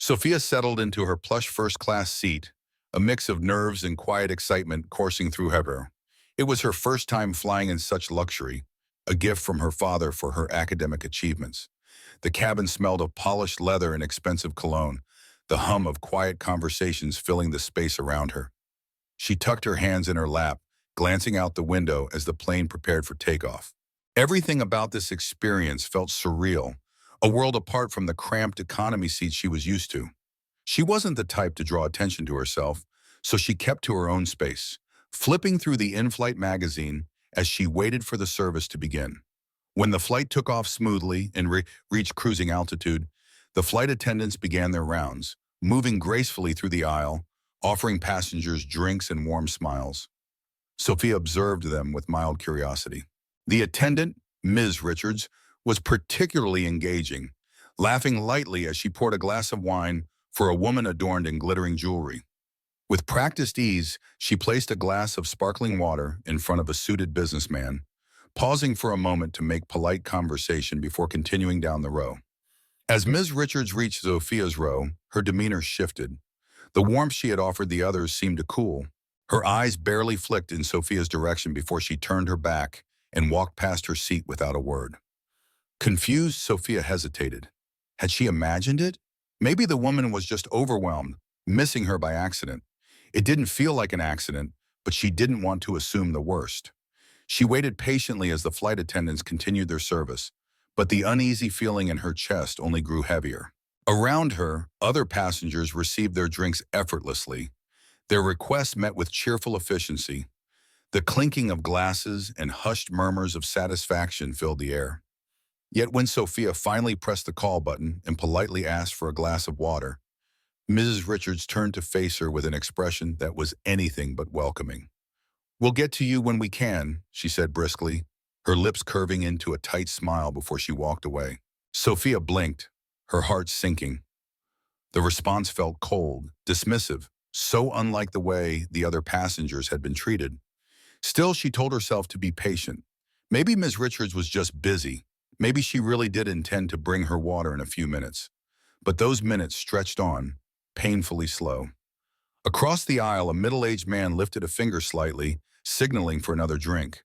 Sophia settled into her plush first-class seat, a mix of nerves and quiet excitement coursing through her. It was her first time flying in such luxury, a gift from her father for her academic achievements. The cabin smelled of polished leather and expensive cologne, the hum of quiet conversations filling the space around her. She tucked her hands in her lap, glancing out the window as the plane prepared for takeoff. Everything about this experience felt surreal, a world apart from the cramped economy seats she was used to. She wasn't the type to draw attention to herself, so she kept to her own space, flipping through the in-flight magazine as she waited for the service to begin. When the flight took off smoothly and reached cruising altitude, the flight attendants began their rounds, moving gracefully through the aisle, offering passengers drinks and warm smiles. Sophia observed them with mild curiosity. The attendant, Ms. Richards, was particularly engaging, laughing lightly as she poured a glass of wine for a woman adorned in glittering jewelry. With practiced ease, she placed a glass of sparkling water in front of a suited businessman, pausing for a moment to make polite conversation before continuing down the row. As Ms. Richards reached Sophia's row, her demeanor shifted. The warmth she had offered the others seemed to cool. Her eyes barely flicked in Sophia's direction before she turned her back and walked past her seat without a word. Confused, Sophia hesitated. Had she imagined it? Maybe the woman was just overwhelmed, missing her by accident. It didn't feel like an accident, but she didn't want to assume the worst. She waited patiently as the flight attendants continued their service, but the uneasy feeling in her chest only grew heavier. Around her, other passengers received their drinks effortlessly, their requests met with cheerful efficiency. The clinking of glasses and hushed murmurs of satisfaction filled the air. Yet when Sophia finally pressed the call button and politely asked for a glass of water, Mrs. Richards turned to face her with an expression that was anything but welcoming. "We'll get to you when we can," she said briskly, her lips curving into a tight smile before she walked away. Sophia blinked, her heart sinking. The response felt cold, dismissive, so unlike the way the other passengers had been treated. Still, she told herself to be patient. Maybe Ms. Richards was just busy. Maybe she really did intend to bring her water in a few minutes. But those minutes stretched on, painfully slow. Across the aisle, a middle-aged man lifted a finger slightly, signaling for another drink.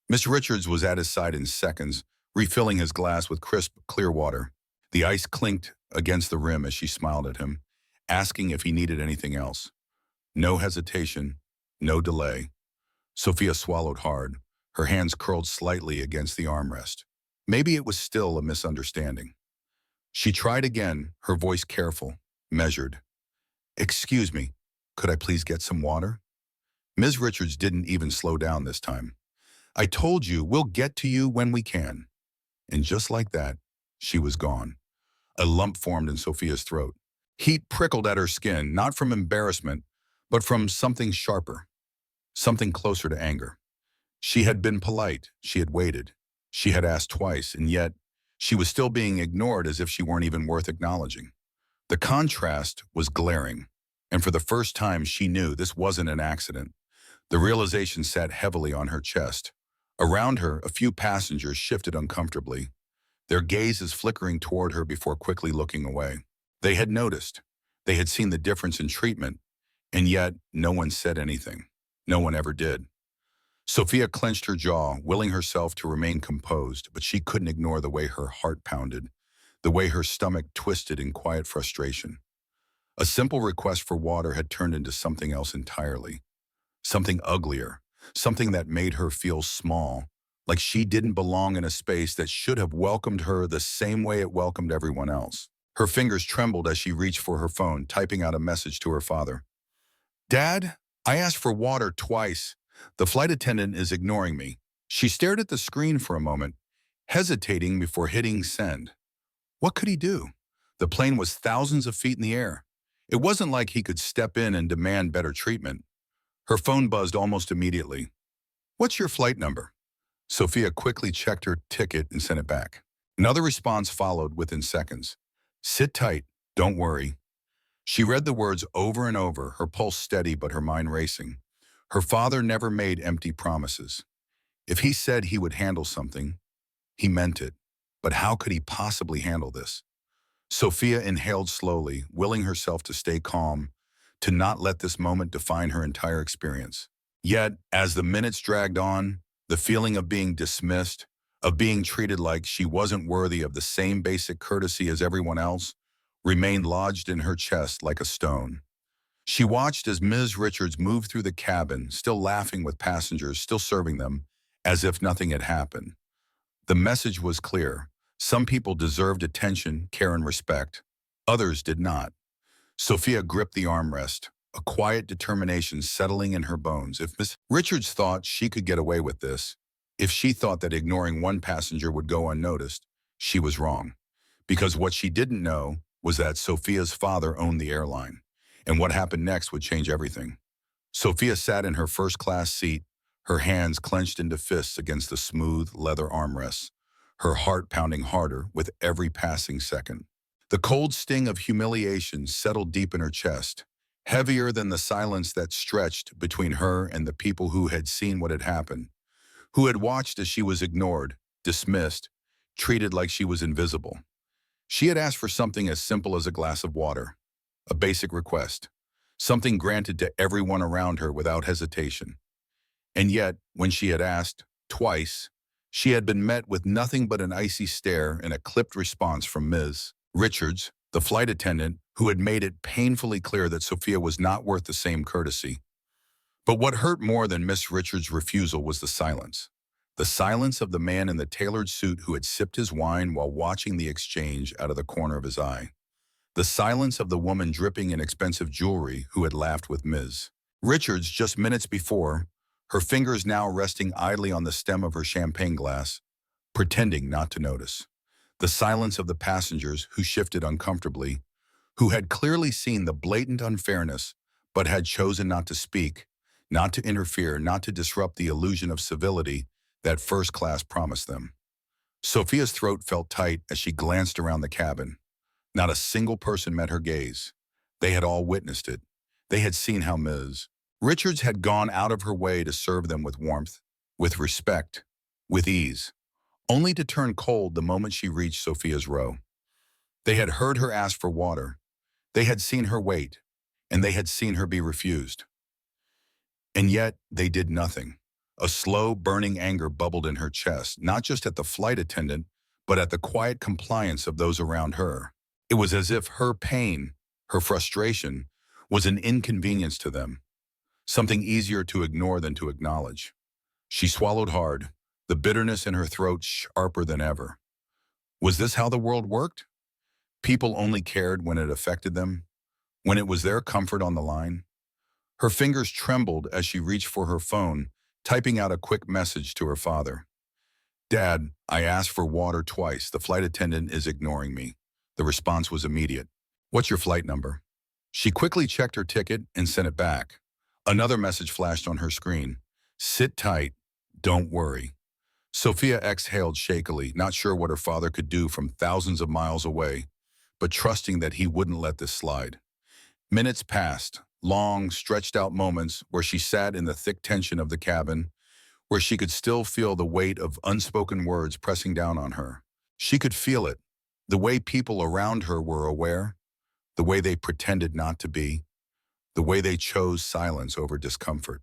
Miss Richards was at his side in seconds, refilling his glass with crisp, clear water. The ice clinked against the rim as she smiled at him, asking if he needed anything else. No hesitation, no delay. Sophia swallowed hard, her hands curled slightly against the armrest. Maybe it was still a misunderstanding. She tried again, her voice careful, measured. "Excuse me, could I please get some water?" Ms. Richards didn't even slow down this time. "I told you, we'll get to you when we can." And just like that, she was gone. A lump formed in Sophia's throat. Heat prickled at her skin, not from embarrassment, but from something sharper, something closer to anger. She had been polite, she had waited, she had asked twice, and yet she was still being ignored as if she weren't even worth acknowledging. The contrast was glaring, and for the first time she knew this wasn't an accident. The realization sat heavily on her chest. Around her, a few passengers shifted uncomfortably, their gazes flickering toward her before quickly looking away. They had noticed. They had seen the difference in treatment, and yet no one said anything. No one ever did. Sophia clenched her jaw, willing herself to remain composed, but she couldn't ignore the way her heart pounded, the way her stomach twisted in quiet frustration. A simple request for water had turned into something else entirely. Something uglier, something that made her feel small, like she didn't belong in a space that should have welcomed her the same way it welcomed everyone else. Her fingers trembled as she reached for her phone, typing out a message to her father. "Dad, I asked for water twice. The flight attendant is ignoring me." She stared at the screen for a moment, hesitating before hitting send. What could he do? The plane was thousands of feet in the air. It wasn't like he could step in and demand better treatment. Her phone buzzed almost immediately. "What's your flight number?" Sophia quickly checked her ticket and sent it back. Another response followed within seconds. "Sit tight, don't worry." She read the words over and over, her pulse steady but her mind racing. Her father never made empty promises. If he said he would handle something, he meant it. But how could he possibly handle this? Sophia inhaled slowly, willing herself to stay calm, to not let this moment define her entire experience. Yet, as the minutes dragged on, the feeling of being dismissed, of being treated like she wasn't worthy of the same basic courtesy as everyone else, remained lodged in her chest like a stone. She watched as Ms. Richards moved through the cabin, still laughing with passengers, still serving them, as if nothing had happened. The message was clear. Some people deserved attention, care, and respect. Others did not. Sophia gripped the armrest, a quiet determination settling in her bones. If Miss Richards thought she could get away with this, if she thought that ignoring one passenger would go unnoticed, she was wrong. Because what she didn't know was that Sophia's father owned the airline, and what happened next would change everything. Sophia sat in her first-class seat, her hands clenched into fists against the smooth leather armrests, her heart pounding harder with every passing second. The cold sting of humiliation settled deep in her chest, heavier than the silence that stretched between her and the people who had seen what had happened, who had watched as she was ignored, dismissed, treated like she was invisible. She had asked for something as simple as a glass of water, a basic request, something granted to everyone around her without hesitation. And yet, when she had asked, twice, she had been met with nothing but an icy stare and a clipped response from Ms. Richards, the flight attendant, who had made it painfully clear that Sophia was not worth the same courtesy. But what hurt more than Miss Richards' refusal was the silence. The silence of the man in the tailored suit who had sipped his wine while watching the exchange out of the corner of his eye. The silence of the woman dripping in expensive jewelry who had laughed with Ms. Richards just minutes before, her fingers now resting idly on the stem of her champagne glass, pretending not to notice. The silence of the passengers who shifted uncomfortably, who had clearly seen the blatant unfairness, but had chosen not to speak, not to interfere, not to disrupt the illusion of civility that first class promised them. Sophia's throat felt tight as she glanced around the cabin. Not a single person met her gaze. They had all witnessed it. They had seen how Ms. Richards had gone out of her way to serve them with warmth, with respect, with ease, only to turn cold the moment she reached Sophia's row. They had heard her ask for water. They had seen her wait, and they had seen her be refused. And yet, they did nothing. A slow, burning anger bubbled in her chest, not just at the flight attendant, but at the quiet compliance of those around her. It was as if her pain, her frustration, was an inconvenience to them, something easier to ignore than to acknowledge. She swallowed hard, the bitterness in her throat sharper than ever. Was this how the world worked? People only cared when it affected them, when it was their comfort on the line. Her fingers trembled as she reached for her phone, typing out a quick message to her father. "Dad, I asked for water twice. The flight attendant is ignoring me." The response was immediate. "What's your flight number?" She quickly checked her ticket and sent it back. Another message flashed on her screen. "Sit tight. Don't worry." Sophia exhaled shakily, not sure what her father could do from thousands of miles away, but trusting that he wouldn't let this slide. Minutes passed, long, stretched-out moments where she sat in the thick tension of the cabin, where she could still feel the weight of unspoken words pressing down on her. She could feel it, the way people around her were aware, the way they pretended not to be, the way they chose silence over discomfort.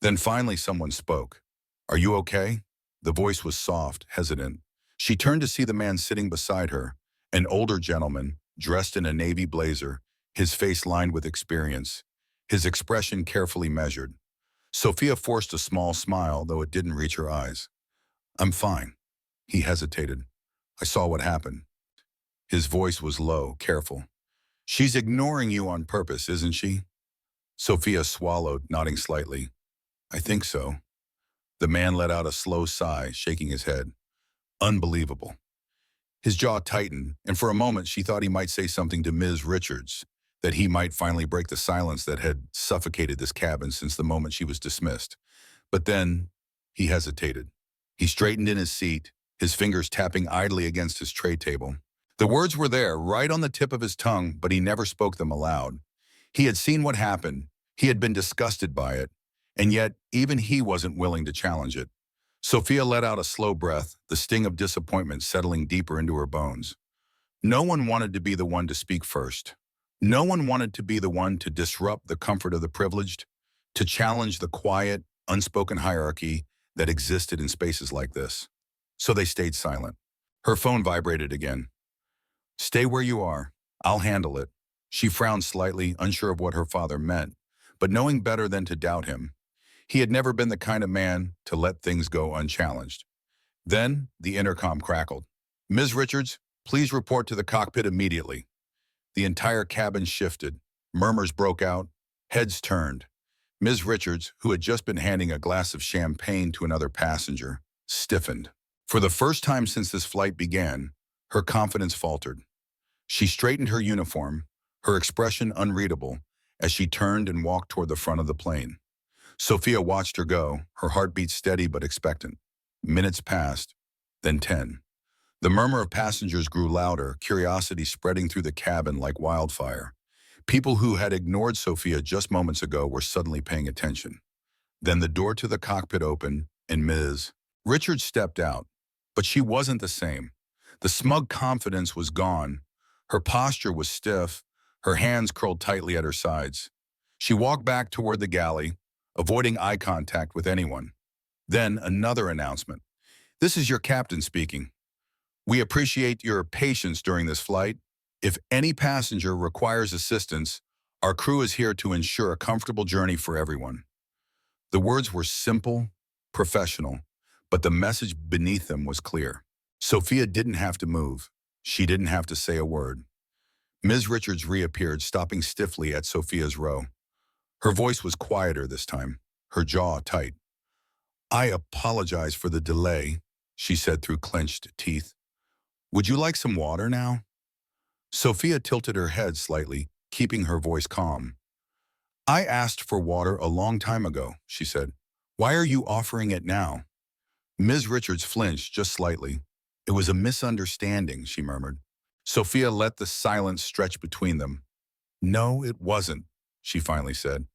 Then finally someone spoke. "Are you okay?" The voice was soft, hesitant. She turned to see the man sitting beside her, an older gentleman, dressed in a navy blazer, his face lined with experience, his expression carefully measured. Sophia forced a small smile, though it didn't reach her eyes. "I'm fine." He hesitated. "I saw what happened." His voice was low, careful. "She's ignoring you on purpose, isn't she?" Sophia swallowed, nodding slightly. "I think so." The man let out a slow sigh, shaking his head. Unbelievable. His jaw tightened, and for a moment she thought he might say something to Ms. Richards, that he might finally break the silence that had suffocated this cabin since the moment she was dismissed. But then he hesitated. He straightened in his seat, his fingers tapping idly against his tray table. The words were there, right on the tip of his tongue, but he never spoke them aloud. He had seen what happened. He had been disgusted by it, and yet even he wasn't willing to challenge it. Sophia let out a slow breath, the sting of disappointment settling deeper into her bones. No one wanted to be the one to speak first. No one wanted to be the one to disrupt the comfort of the privileged, to challenge the quiet, unspoken hierarchy that existed in spaces like this. So they stayed silent. Her phone vibrated again. "Stay where you are. I'll handle it." She frowned slightly, unsure of what her father meant, but knowing better than to doubt him. He had never been the kind of man to let things go unchallenged. Then the intercom crackled. "Ms. Richards, please report to the cockpit immediately." The entire cabin shifted. Murmurs broke out. Heads turned. Ms. Richards, who had just been handing a glass of champagne to another passenger, stiffened. For the first time since this flight began, her confidence faltered. She straightened her uniform, her expression unreadable, as she turned and walked toward the front of the plane. Sophia watched her go, her heartbeat steady but expectant. Minutes passed, then 10. The murmur of passengers grew louder, curiosity spreading through the cabin like wildfire. People who had ignored Sophia just moments ago were suddenly paying attention. Then the door to the cockpit opened, and Ms. Richards stepped out. But she wasn't the same. The smug confidence was gone. Her posture was stiff, her hands curled tightly at her sides. She walked back toward the galley, avoiding eye contact with anyone. Then another announcement. "This is your captain speaking. We appreciate your patience during this flight. If any passenger requires assistance, our crew is here to ensure a comfortable journey for everyone." The words were simple, professional, but the message beneath them was clear. Sophia didn't have to move. She didn't have to say a word. Ms. Richards reappeared, stopping stiffly at Sophia's row. Her voice was quieter this time, her jaw tight. "I apologize for the delay," she said through clenched teeth. "Would you like some water now?" Sophia tilted her head slightly, keeping her voice calm. "I asked for water a long time ago," she said. "Why are you offering it now?" Ms. Richards flinched just slightly. "It was a misunderstanding," she murmured. Sophia let the silence stretch between them. "No, it wasn't," she finally said.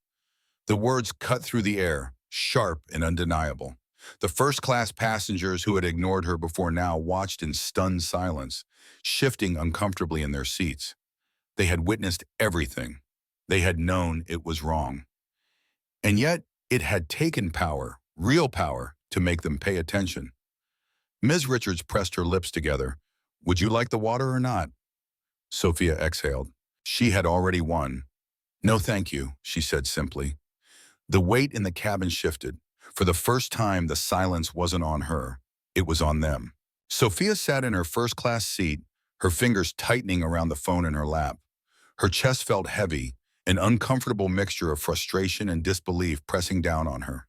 The words cut through the air, sharp and undeniable. The first-class passengers who had ignored her before now watched in stunned silence, shifting uncomfortably in their seats. They had witnessed everything. They had known it was wrong. And yet, it had taken power, real power, to make them pay attention. Ms. Richards pressed her lips together. "Would you like the water or not?" Sophia exhaled. She had already won. "No, thank you," she said simply. The weight in the cabin shifted. For the first time, the silence wasn't on her. It was on them. Sophia sat in her first-class seat, her fingers tightening around the phone in her lap. Her chest felt heavy, an uncomfortable mixture of frustration and disbelief pressing down on her.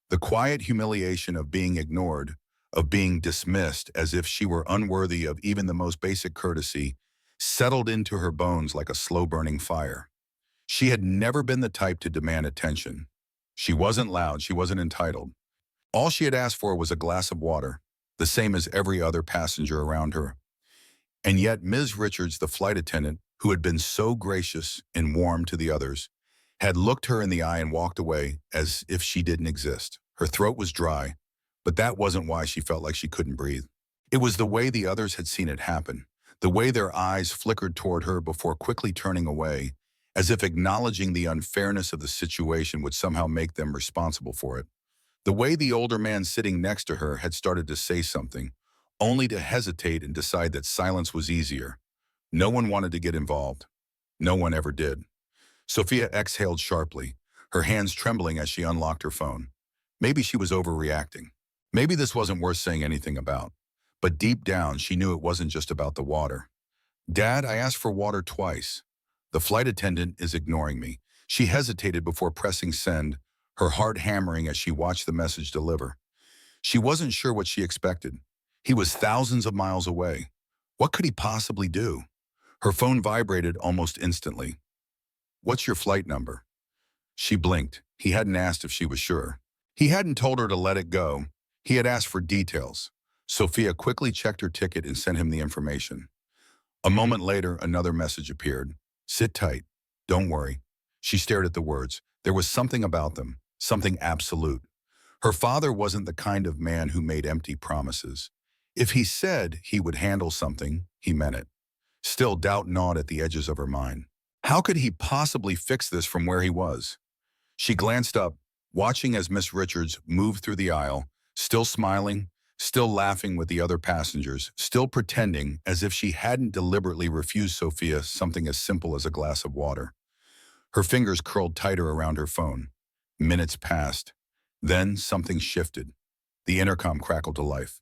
The quiet humiliation of being ignored, of being dismissed as if she were unworthy of even the most basic courtesy, settled into her bones like a slow-burning fire. She had never been the type to demand attention. She wasn't loud, she wasn't entitled. All she had asked for was a glass of water, the same as every other passenger around her. And yet Ms. Richards, the flight attendant, who had been so gracious and warm to the others, had looked her in the eye and walked away as if she didn't exist. Her throat was dry, but that wasn't why she felt like she couldn't breathe. It was the way the others had seen it happen, the way their eyes flickered toward her before quickly turning away, as if acknowledging the unfairness of the situation would somehow make them responsible for it. The way the older man sitting next to her had started to say something, only to hesitate and decide that silence was easier. No one wanted to get involved. No one ever did. Sophia exhaled sharply, her hands trembling as she unlocked her phone. Maybe she was overreacting. Maybe this wasn't worth saying anything about. But deep down, she knew it wasn't just about the water. "Dad, I asked for water twice. The flight attendant is ignoring me." She hesitated before pressing send, her heart hammering as she watched the message deliver. She wasn't sure what she expected. He was thousands of miles away. What could he possibly do? Her phone vibrated almost instantly. "What's your flight number?" She blinked. He hadn't asked if she was sure. He hadn't told her to let it go. He had asked for details. Sophia quickly checked her ticket and sent him the information. A moment later, another message appeared. "Sit tight. Don't worry." She stared at the words. There was something about them, something absolute. Her father wasn't the kind of man who made empty promises. If he said he would handle something, he meant it. Still, doubt gnawed at the edges of her mind. How could he possibly fix this from where he was? She glanced up, watching as Miss Richards moved through the aisle, still smiling, still laughing with the other passengers, still pretending as if she hadn't deliberately refused Sophia something as simple as a glass of water. Her fingers curled tighter around her phone. Minutes passed. Then something shifted. The intercom crackled to life.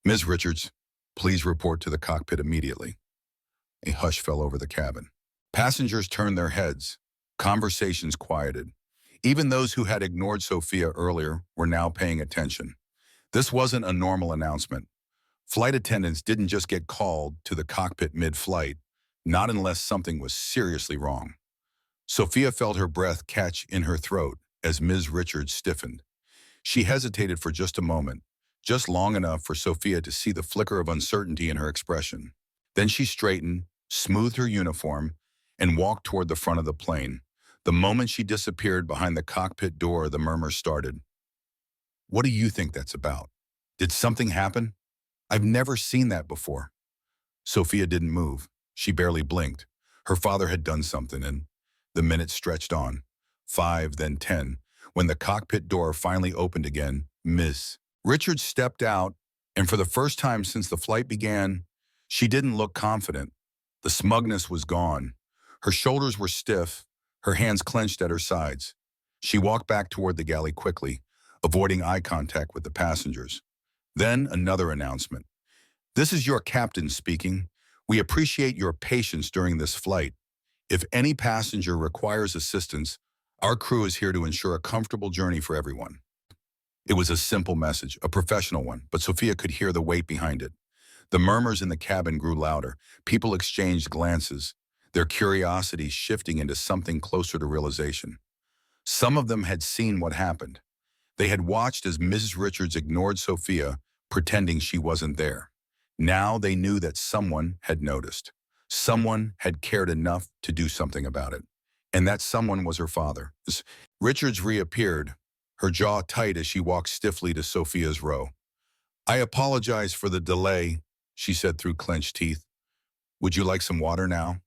"Ms. Richards, please report to the cockpit immediately." A hush fell over the cabin. Passengers turned their heads. Conversations quieted. Even those who had ignored Sophia earlier were now paying attention. This wasn't a normal announcement. Flight attendants didn't just get called to the cockpit mid-flight, not unless something was seriously wrong. Sophia felt her breath catch in her throat as Ms. Richards stiffened. She hesitated for just a moment, just long enough for Sophia to see the flicker of uncertainty in her expression. Then she straightened, smoothed her uniform, and walked toward the front of the plane. The moment she disappeared behind the cockpit door, the murmur started. "What do you think that's about? Did something happen? I've never seen that before." Sophia didn't move. She barely blinked. Her father had done something, and the minutes stretched on. 5, then 10. When the cockpit door finally opened again, Miss Richards stepped out, and for the first time since the flight began, she didn't look confident. The smugness was gone. Her shoulders were stiff, her hands clenched at her sides. She walked back toward the galley quickly, avoiding eye contact with the passengers. Then another announcement. "This is your captain speaking. We appreciate your patience during this flight. If any passenger requires assistance, our crew is here to ensure a comfortable journey for everyone." It was a simple message, a professional one, but Sophia could hear the weight behind it. The murmurs in the cabin grew louder. People exchanged glances, their curiosity shifting into something closer to realization. Some of them had seen what happened. They had watched as Mrs. Richards ignored Sophia, pretending she wasn't there. Now they knew that someone had noticed. Someone had cared enough to do something about it. And that someone was her father. Richards reappeared, her jaw tight as she walked stiffly to Sophia's row. "I apologize for the delay," she said through clenched teeth. "Would you like some water now?"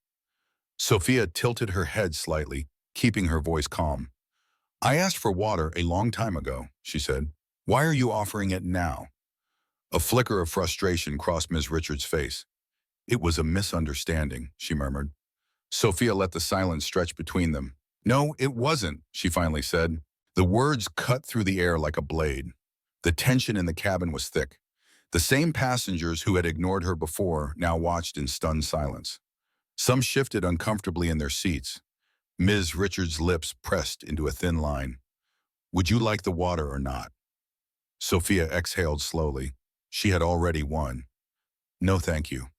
Sophia tilted her head slightly, keeping her voice calm. "I asked for water a long time ago," she said. "Why are you offering it now?" A flicker of frustration crossed Ms. Richards' face. "It was a misunderstanding," she murmured. Sophia let the silence stretch between them. "No, it wasn't," she finally said. The words cut through the air like a blade. The tension in the cabin was thick. The same passengers who had ignored her before now watched in stunned silence. Some shifted uncomfortably in their seats. Ms. Richards' lips pressed into a thin line. "Would you like the water or not?" Sophia exhaled slowly. She had already won. "No, thank you."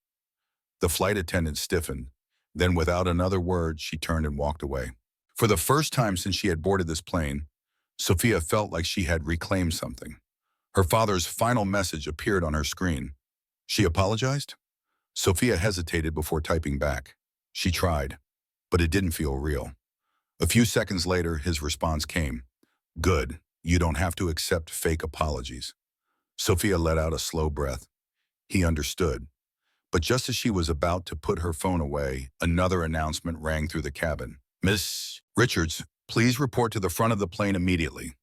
The flight attendant stiffened. Then, without another word, she turned and walked away. For the first time since she had boarded this plane, Sophia felt like she had reclaimed something. Her father's final message appeared on her screen. She apologized? Sophia hesitated before typing back. She tried, but it didn't feel real. A few seconds later, his response came. "Good, you don't have to accept fake apologies." Sophia let out a slow breath. He understood. But just as she was about to put her phone away, another announcement rang through the cabin. "Miss Richards, please report to the front of the plane immediately."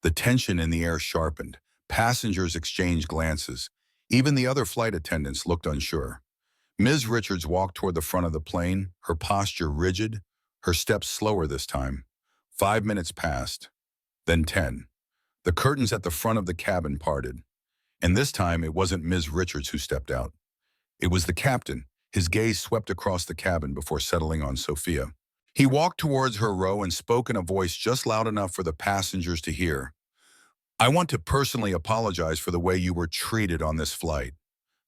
The tension in the air sharpened. Passengers exchanged glances. Even the other flight attendants looked unsure. Ms. Richards walked toward the front of the plane, her posture rigid, her steps slower this time. 5 minutes passed, then 10. The curtains at the front of the cabin parted. And this time it wasn't Ms. Richards who stepped out. It was the captain. His gaze swept across the cabin before settling on Sophia. He walked towards her row and spoke in a voice just loud enough for the passengers to hear. "I want to personally apologize for the way you were treated on this flight."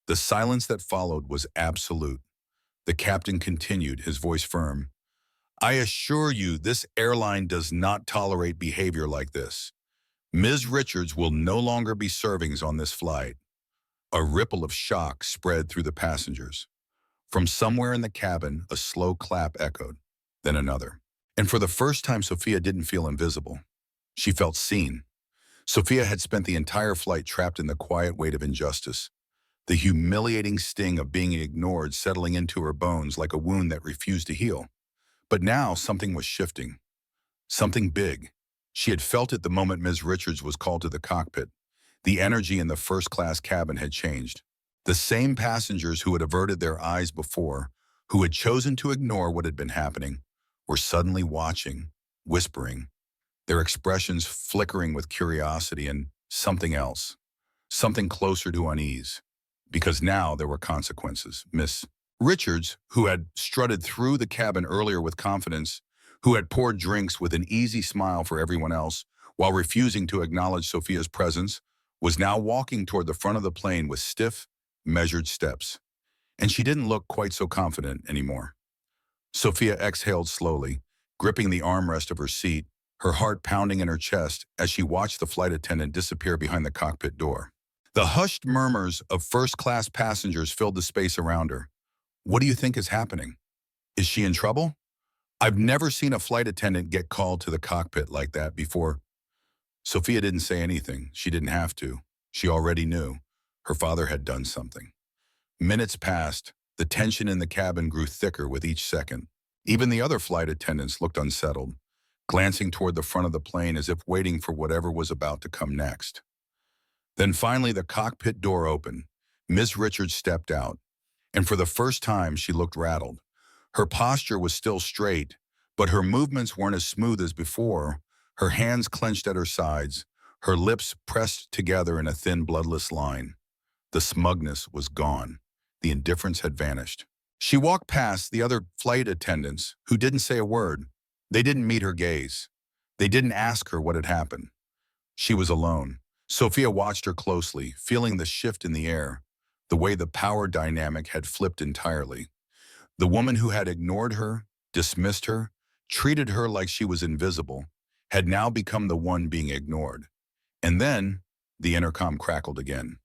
The silence that followed was absolute. The captain continued, his voice firm. "I assure you this airline does not tolerate behavior like this. Ms. Richards will no longer be serving on this flight." A ripple of shock spread through the passengers. From somewhere in the cabin, a slow clap echoed, then another. And for the first time, Sophia didn't feel invisible. She felt seen. Sophia had spent the entire flight trapped in the quiet weight of injustice. the humiliating sting of being ignored settling into her bones like a wound that refused to heal. But now something was shifting, something big. She had felt it the moment Ms. Richards was called to the cockpit. The energy in the first-class cabin had changed. The same passengers who had averted their eyes before, who had chosen to ignore what had been happening, were suddenly watching, whispering, their expressions flickering with curiosity and something else, something closer to unease. Because now there were consequences. Miss Richards, who had strutted through the cabin earlier with confidence, who had poured drinks with an easy smile for everyone else, while refusing to acknowledge Sophia's presence, was now walking toward the front of the plane with stiff, measured steps. And she didn't look quite so confident anymore. Sophia exhaled slowly, gripping the armrest of her seat, her heart pounding in her chest as she watched the flight attendant disappear behind the cockpit door. The hushed murmurs of first-class passengers filled the space around her. What do you think is happening? Is she in trouble? I've never seen a flight attendant get called to the cockpit like that before. Sophia didn't say anything. She didn't have to. She already knew. Her father had done something. Minutes passed. The tension in the cabin grew thicker with each second. Even the other flight attendants looked unsettled, glancing toward the front of the plane as if waiting for whatever was about to come next. Then finally the cockpit door opened. Ms. Richards stepped out, and for the first time she looked rattled. Her posture was still straight, but her movements weren't as smooth as before. Her hands clenched at her sides, her lips pressed together in a thin, bloodless line. The smugness was gone. The indifference had vanished. She walked past the other flight attendants, who didn't say a word. They didn't meet her gaze. They didn't ask her what had happened. She was alone. Sophia watched her closely, feeling the shift in the air, the way the power dynamic had flipped entirely. The woman who had ignored her, dismissed her, treated her like she was invisible, had now become the one being ignored. And then, the intercom crackled again.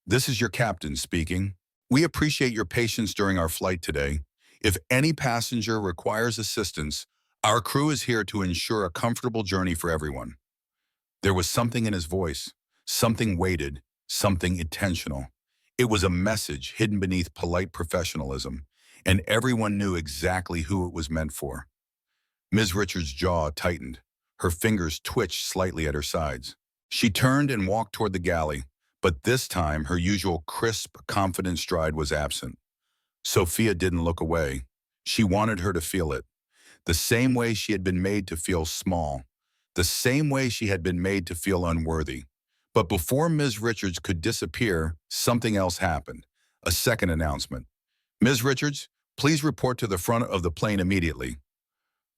"This is your captain speaking. We appreciate your patience during our flight today. If any passenger requires assistance, our crew is here to ensure a comfortable journey for everyone." There was something in his voice, something weighted, something intentional. It was a message hidden beneath polite professionalism, and everyone knew exactly who it was meant for. Ms. Richards' jaw tightened. Her fingers twitched slightly at her sides. She turned and walked toward the galley, but this time her usual crisp, confident stride was absent. Sophia didn't look away. She wanted her to feel it. The same way she had been made to feel small. The same way she had been made to feel unworthy. But before Ms. Richards could disappear, something else happened. A second announcement. "Ms. Richards, please report to the front of the plane immediately."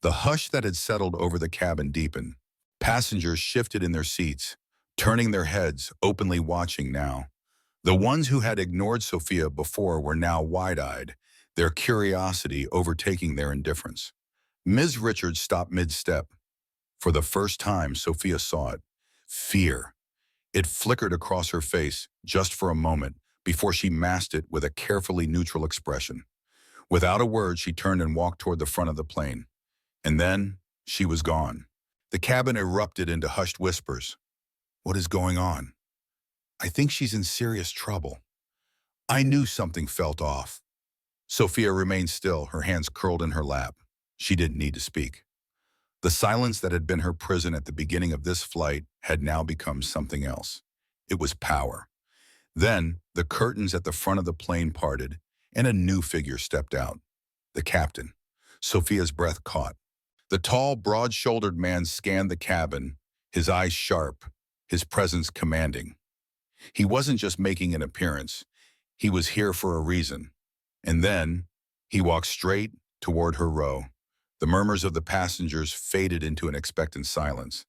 The hush that had settled over the cabin deepened. Passengers shifted in their seats, turning their heads, openly watching now. The ones who had ignored Sophia before were now wide-eyed, their curiosity overtaking their indifference. Ms. Richards stopped mid-step. For the first time, Sophia saw it. Fear. It flickered across her face, just for a moment, before she masked it with a carefully neutral expression. Without a word, she turned and walked toward the front of the plane. And then, she was gone. The cabin erupted into hushed whispers. "What is going on? I think she's in serious trouble." I knew something felt off. Sophia remained still, her hands curled in her lap. She didn't need to speak. The silence that had been her prison at the beginning of this flight had now become something else. It was power. Then, the curtains at the front of the plane parted, and a new figure stepped out. The captain. Sophia's breath caught. The tall, broad-shouldered man scanned the cabin, his eyes sharp, his presence commanding. He wasn't just making an appearance. He was here for a reason. And then, he walked straight toward her row. The murmurs of the passengers faded into an expectant silence.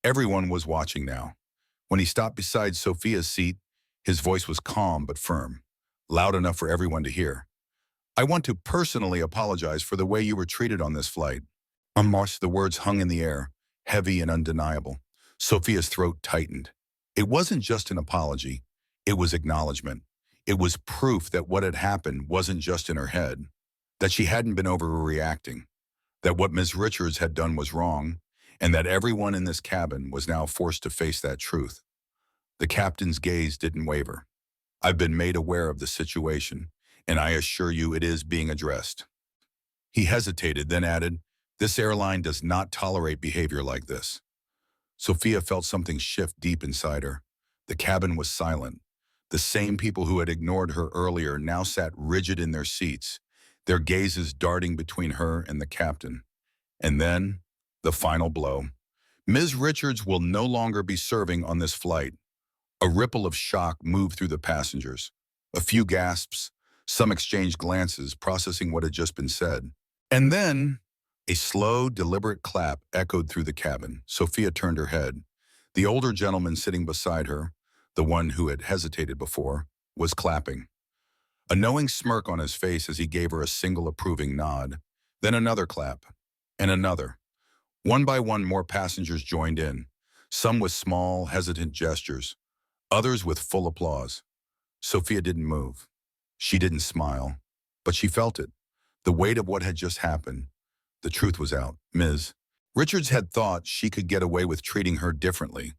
Everyone was watching now. When he stopped beside Sophia's seat, his voice was calm but firm, loud enough for everyone to hear. "I want to personally apologize for the way you were treated on this flight." The words hung in the air, heavy and undeniable. Sophia's throat tightened. It wasn't just an apology. It was acknowledgement. It was proof that what had happened wasn't just in her head, that she hadn't been overreacting, that what Ms. Richards had done was wrong, and that everyone in this cabin was now forced to face that truth. The captain's gaze didn't waver. I've been made aware of the situation, and I assure you it is being addressed." He hesitated, then added, "This airline does not tolerate behavior like this." Sophia felt something shift deep inside her. The cabin was silent. The same people who had ignored her earlier now sat rigid in their seats, their gazes darting between her and the captain. And then, the final blow. Ms. Richards will no longer be serving on this flight. A ripple of shock moved through the passengers. A few gasps, some exchanged glances, processing what had just been said. And then, a slow, deliberate clap echoed through the cabin. Sophia turned her head. The older gentleman sitting beside her, the one who had hesitated before, was clapping. A knowing smirk on his face as he gave her a single approving nod. Then another clap, and another. One by one, more passengers joined in, some with small, hesitant gestures, others with full applause. Sophia didn't move. She didn't smile, but she felt it. The weight of what had just happened. The truth was out. Ms. Richards had thought she could get away with treating her differently,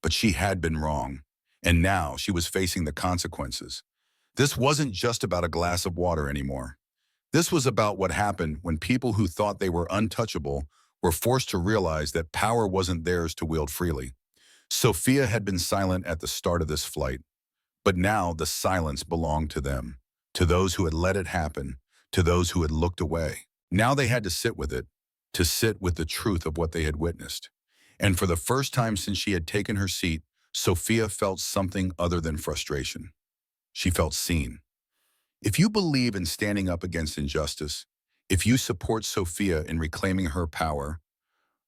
but she had been wrong, and now she was facing the consequences. This wasn't just about a glass of water anymore. This was about what happened when people who thought they were untouchable were forced to realize that power wasn't theirs to wield freely. Sophia had been silent at the start of this flight, but now the silence belonged to them, to those who had let it happen, to those who had looked away. Now they had to sit with it, to sit with the truth of what they had witnessed. And for the first time since she had taken her seat, Sophia felt something other than frustration. She felt seen. If you believe in standing up against injustice, if you support Sophia in reclaiming her power,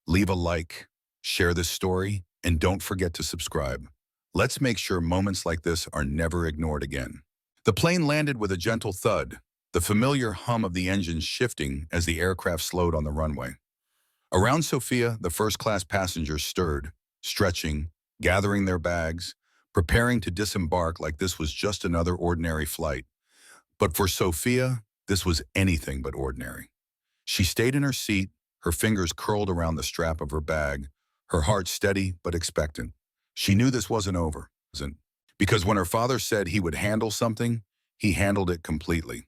leave a like, share this story, and don't forget to subscribe. Let's make sure moments like this are never ignored again. The plane landed with a gentle thud, the familiar hum of the engines shifting as the aircraft slowed on the runway. Around Sophia, the first-class passengers stirred, stretching, gathering their bags, preparing to disembark like this was just another ordinary flight. But for Sophia, this was anything but ordinary. She stayed in her seat, her fingers curled around the strap of her bag, her heart steady but expectant. She knew this wasn't over, because when her father said he would handle something, he handled it completely.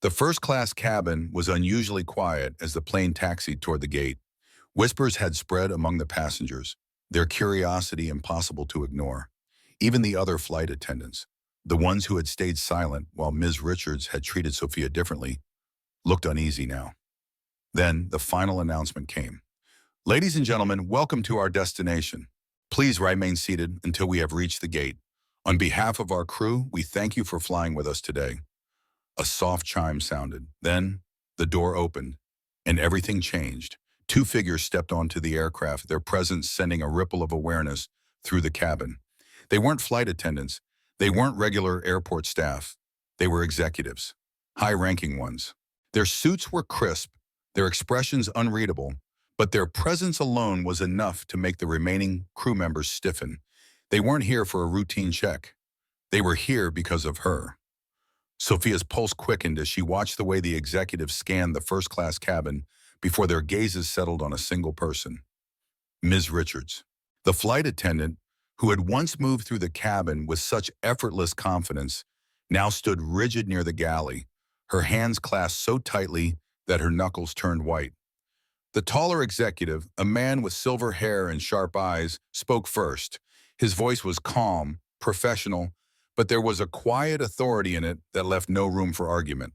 The first-class cabin was unusually quiet as the plane taxied toward the gate. Whispers had spread among the passengers, their curiosity impossible to ignore. Even the other flight attendants, the ones who had stayed silent while Ms. Richards had treated Sophia differently, looked uneasy now. Then the final announcement came. "Ladies and gentlemen, welcome to our destination. Please remain seated until we have reached the gate. On behalf of our crew, we thank you for flying with us today." A soft chime sounded. Then the door opened, and everything changed. Two figures stepped onto the aircraft, their presence sending a ripple of awareness through the cabin. They weren't flight attendants. They weren't regular airport staff. They were executives, high-ranking ones. Their suits were crisp, their expressions unreadable, but their presence alone was enough to make the remaining crew members stiffen. They weren't here for a routine check. They were here because of her. Sophia's pulse quickened as she watched the way the executives scanned the first-class cabin before their gazes settled on a single person. Ms. Richards, the flight attendant who had once moved through the cabin with such effortless confidence, now stood rigid near the galley, her hands clasped so tightly that her knuckles turned white. The taller executive, a man with silver hair and sharp eyes, spoke first. His voice was calm, professional, but there was a quiet authority in it that left no room for argument.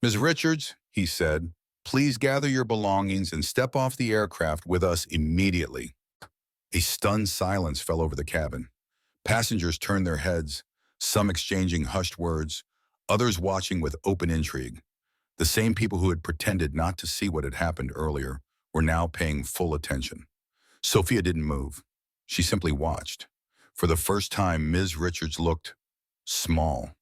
"Ms. Richards," he said, "please gather your belongings and step off the aircraft with us immediately." A stunned silence fell over the cabin. Passengers turned their heads, some exchanging hushed words, others watching with open intrigue. The same people who had pretended not to see what had happened earlier were now paying full attention. Sophia didn't move. She simply watched. For the first time, Ms. Richards looked small.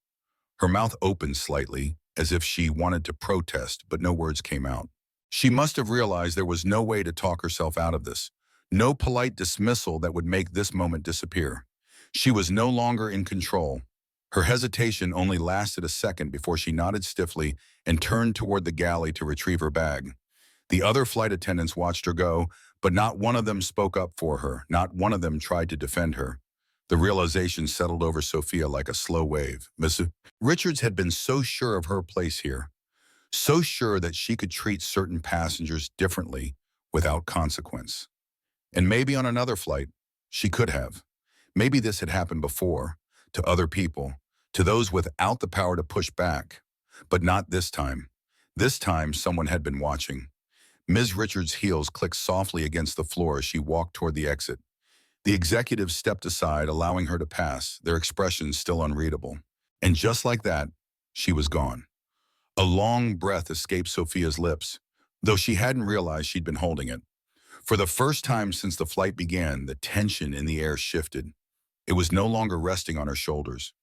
Her mouth opened slightly, as if she wanted to protest, but no words came out. She must have realized there was no way to talk herself out of this. No polite dismissal that would make this moment disappear. She was no longer in control. Her hesitation only lasted a second before she nodded stiffly and turned toward the galley to retrieve her bag. The other flight attendants watched her go, but not one of them spoke up for her. Not one of them tried to defend her. The realization settled over Sophia like a slow wave. Miss Richards had been so sure of her place here, so sure that she could treat certain passengers differently without consequence. And maybe on another flight, she could have. Maybe this had happened before, to other people, to those without the power to push back. But not this time. This time, someone had been watching. Ms. Richards' heels clicked softly against the floor as she walked toward the exit. The executives stepped aside, allowing her to pass, their expressions still unreadable. And just like that, she was gone. A long breath escaped Sophia's lips, though she hadn't realized she'd been holding it. For the first time since the flight began, the tension in the air shifted. It was no longer resting on her shoulders.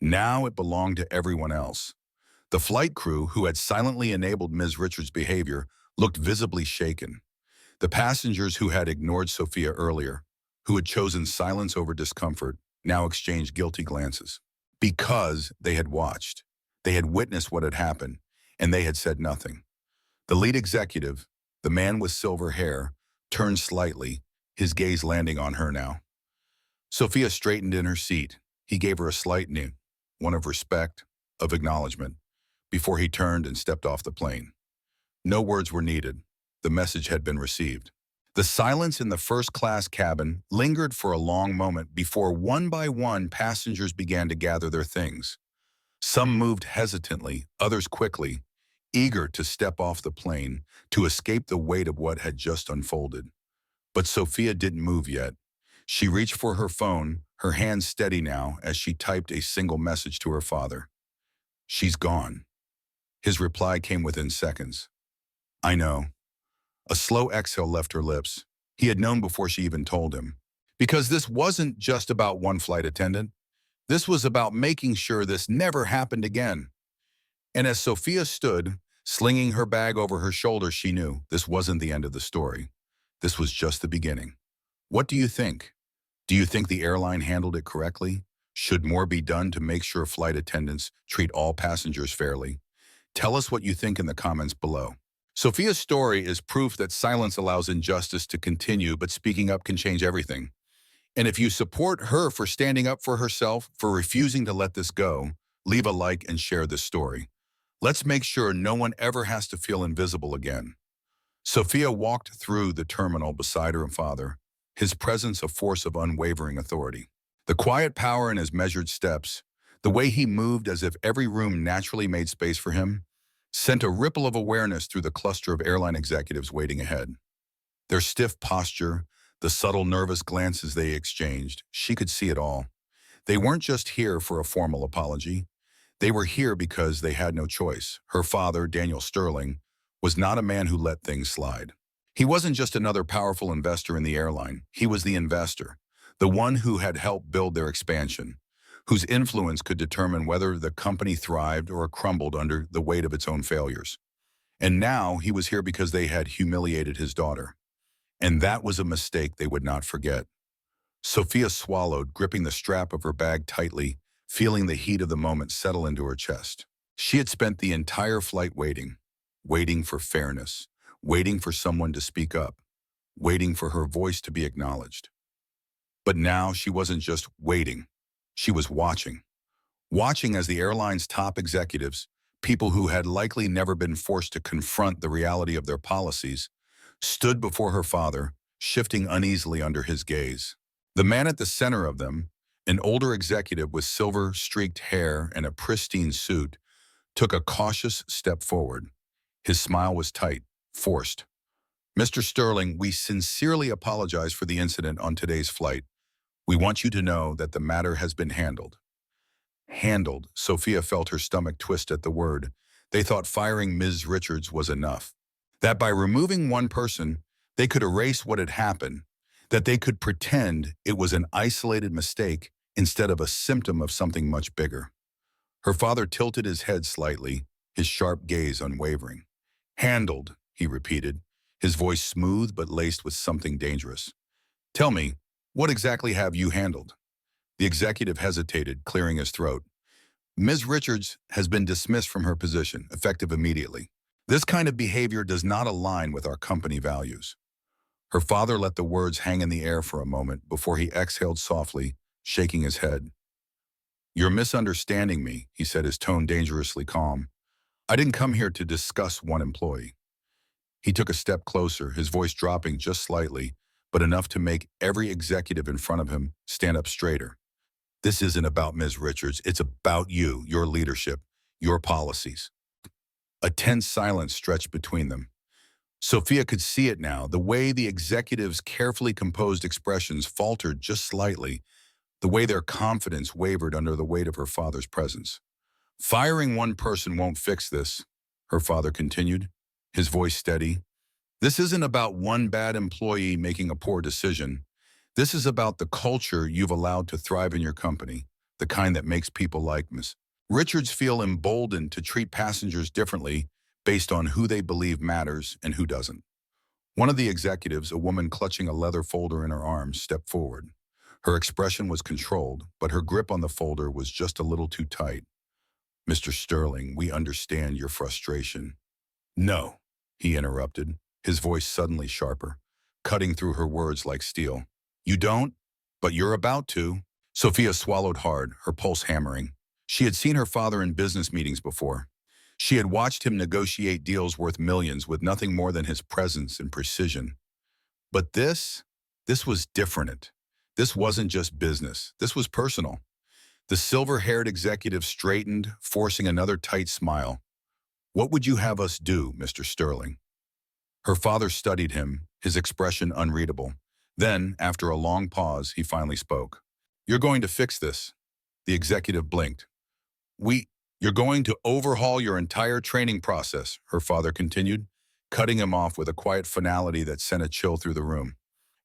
Now it belonged to everyone else. The flight crew, who had silently enabled Ms. Richards' behavior, looked visibly shaken. The passengers who had ignored Sophia earlier, who had chosen silence over discomfort, now exchanged guilty glances. Because they had watched. They had witnessed what had happened, and they had said nothing. The lead executive, the man with silver hair, turned slightly, his gaze landing on her now. Sophia straightened in her seat. He gave her a slight nod, one of respect, of acknowledgement, before he turned and stepped off the plane. No words were needed. The message had been received. The silence in the first-class cabin lingered for a long moment before one by one passengers began to gather their things. Some moved hesitantly, others quickly, eager to step off the plane, to escape the weight of what had just unfolded. But Sophia didn't move yet. She reached for her phone, her hand steady now as she typed a single message to her father. "She's gone." His reply came within seconds. "I know." A slow exhale left her lips. He had known before she even told him. Because this wasn't just about one flight attendant. This was about making sure this never happened again. And as Sophia stood, slinging her bag over her shoulder, she knew this wasn't the end of the story. This was just the beginning. What do you think? Do you think the airline handled it correctly? Should more be done to make sure flight attendants treat all passengers fairly? Tell us what you think in the comments below. Sophia's story is proof that silence allows injustice to continue, but speaking up can change everything. And if you support her for standing up for herself, for refusing to let this go, leave a like and share this story. Let's make sure no one ever has to feel invisible again. Sophia walked through the terminal beside her father, his presence a force of unwavering authority. The quiet power in his measured steps, the way he moved as if every room naturally made space for him, sent a ripple of awareness through the cluster of airline executives waiting ahead. Their stiff posture, the subtle nervous glances they exchanged, she could see it all. They weren't just here for a formal apology. They were here because they had no choice. Her father, Daniel Sterling, was not a man who let things slide. He wasn't just another powerful investor in the airline. He was the investor, the one who had helped build their expansion, whose influence could determine whether the company thrived or crumbled under the weight of its own failures. And now he was here because they had humiliated his daughter. And that was a mistake they would not forget. Sophia swallowed, gripping the strap of her bag tightly, feeling the heat of the moment settle into her chest. She had spent the entire flight waiting for fairness, waiting for someone to speak up, waiting for her voice to be acknowledged. But now she wasn't just waiting. She was watching as the airline's top executives, people who had likely never been forced to confront the reality of their policies, stood before her father, shifting uneasily under his gaze. The man at the center of them, an older executive with silver-streaked hair and a pristine suit, took a cautious step forward. His smile was tight, forced. "Mr. Sterling, we sincerely apologize for the incident on today's flight. We want you to know that the matter has been handled." Handled. Sophia felt her stomach twist at the word. They thought firing Ms. Richards was enough. That by removing one person, they could erase what had happened. That they could pretend it was an isolated mistake instead of a symptom of something much bigger. Her father tilted his head slightly, his sharp gaze unwavering. "Handled," he repeated, his voice smooth but laced with something dangerous. "Tell me, what exactly have you handled?" The executive hesitated, clearing his throat. "Ms. Richards has been dismissed from her position, effective immediately. This kind of behavior does not align with our company values." Her father let the words hang in the air for a moment before he exhaled softly, shaking his head. "You're misunderstanding me," he said, his tone dangerously calm. "I didn't come here to discuss one employee." He took a step closer, his voice dropping just slightly, but enough to make every executive in front of him stand up straighter. "This isn't about Ms. Richards. It's about you, your leadership, your policies." A tense silence stretched between them. Sophia could see it now, the way the executives' carefully composed expressions faltered just slightly, the way their confidence wavered under the weight of her father's presence. "Firing one person won't fix this," her father continued, his voice steady. "This isn't about one bad employee making a poor decision. This is about the culture you've allowed to thrive in your company, the kind that makes people like Ms. Richards feel emboldened to treat passengers differently based on who they believe matters and who doesn't." One of the executives, a woman clutching a leather folder in her arms, stepped forward. Her expression was controlled, but her grip on the folder was just a little too tight. "Mr. Sterling, we understand your frustration." "No," he interrupted, his voice suddenly sharper, cutting through her words like steel. "You don't? But you're about to." Sophia swallowed hard, her pulse hammering. She had seen her father in business meetings before. She had watched him negotiate deals worth millions with nothing more than his presence and precision. But this was different. This wasn't just business. This was personal. The silver-haired executive straightened, forcing another tight smile. "What would you have us do, Mr. Sterling?" Her father studied him, his expression unreadable. Then, after a long pause, he finally spoke. "You're going to fix this." The executive blinked. You're going to overhaul your entire training process," her father continued, cutting him off with a quiet finality that sent a chill through the room.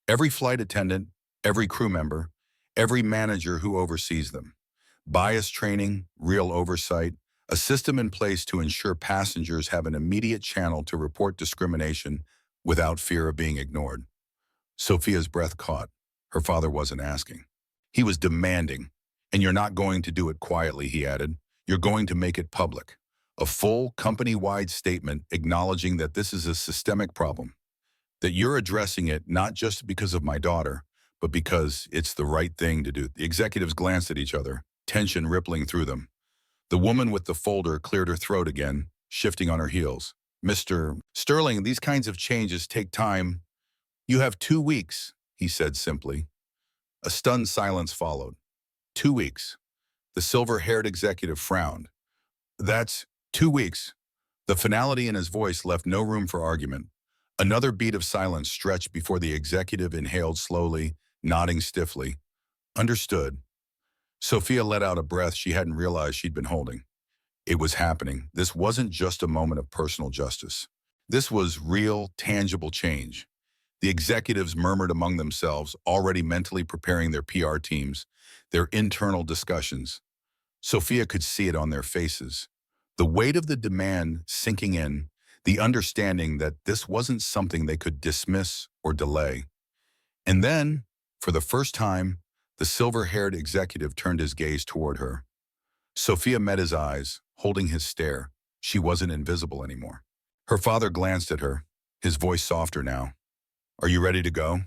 "Every flight attendant, every crew member, every manager who oversees them. Bias training, real oversight, a system in place to ensure passengers have an immediate channel to report discrimination without fear of being ignored." Sophia's breath caught. Her father wasn't asking. He was demanding. "And you're not going to do it quietly," he added. "You're going to make it public. A full, company-wide statement acknowledging that this is a systemic problem. That you're addressing it not just because of my daughter, but because it's the right thing to do." The executives glanced at each other, tension rippling through them. The woman with the folder cleared her throat again, shifting on her heels. "Mr. Sterling, these kinds of changes take time." "You have 2 weeks," he said simply. A stunned silence followed. 2 weeks. The silver-haired executive frowned. "That's 2 weeks." The finality in his voice left no room for argument. Another beat of silence stretched before the executive inhaled slowly, nodding stiffly. "Understood." Sophia let out a breath she hadn't realized she'd been holding. It was happening. This wasn't just a moment of personal justice. This was real, tangible change. The executives murmured among themselves, already mentally preparing their PR teams, their internal discussions. Sophia could see it on their faces. The weight of the demand sinking in, the understanding that this wasn't something they could dismiss or delay. And then, for the first time, the silver-haired executive turned his gaze toward her. Sophia met his eyes, holding his stare. She wasn't invisible anymore. Her father glanced at her, his voice softer now. "Are you ready to go?"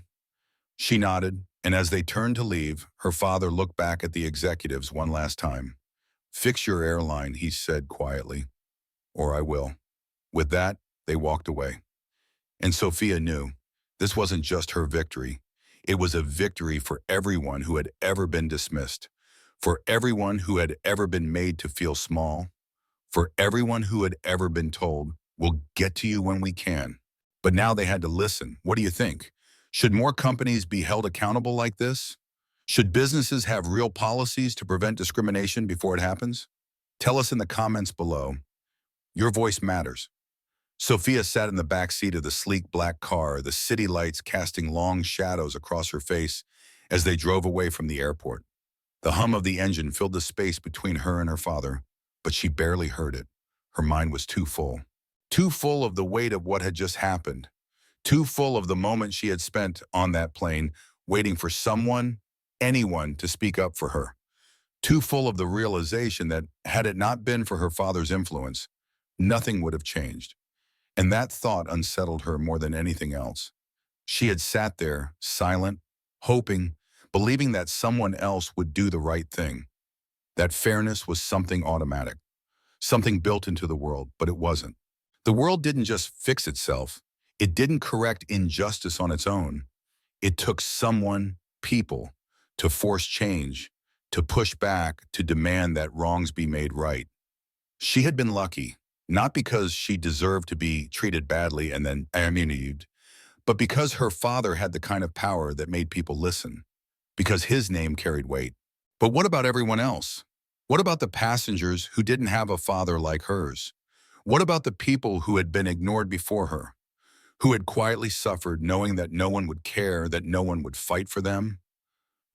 She nodded, and as they turned to leave, her father looked back at the executives one last time. "Fix your airline," he said quietly, "or I will." With that, they walked away. And Sophia knew this wasn't just her victory. It was a victory for everyone who had ever been dismissed, for everyone who had ever been made to feel small, for everyone who had ever been told, "We'll get to you when we can." But now they had to listen. What do you think? Should more companies be held accountable like this? Should businesses have real policies to prevent discrimination before it happens? Tell us in the comments below. Your voice matters. Sophia sat in the back seat of the sleek black car, the city lights casting long shadows across her face as they drove away from the airport. The hum of the engine filled the space between her and her father, but she barely heard it. Her mind was too full. Too full of the weight of what had just happened. Too full of the moment she had spent on that plane, waiting for someone, anyone, to speak up for her. Too full of the realization that, had it not been for her father's influence, nothing would have changed. And that thought unsettled her more than anything else. She had sat there, silent, hoping, believing that someone else would do the right thing, that fairness was something automatic, something built into the world, but it wasn't. The world didn't just fix itself. It didn't correct injustice on its own. It took someone, people, to force change, to push back, to demand that wrongs be made right. She had been lucky, not because she deserved to be treated badly and then ammunited, but because her father had the kind of power that made people listen, because his name carried weight. But what about everyone else? What about the passengers who didn't have a father like hers? What about the people who had been ignored before her, who had quietly suffered knowing that no one would care, that no one would fight for them?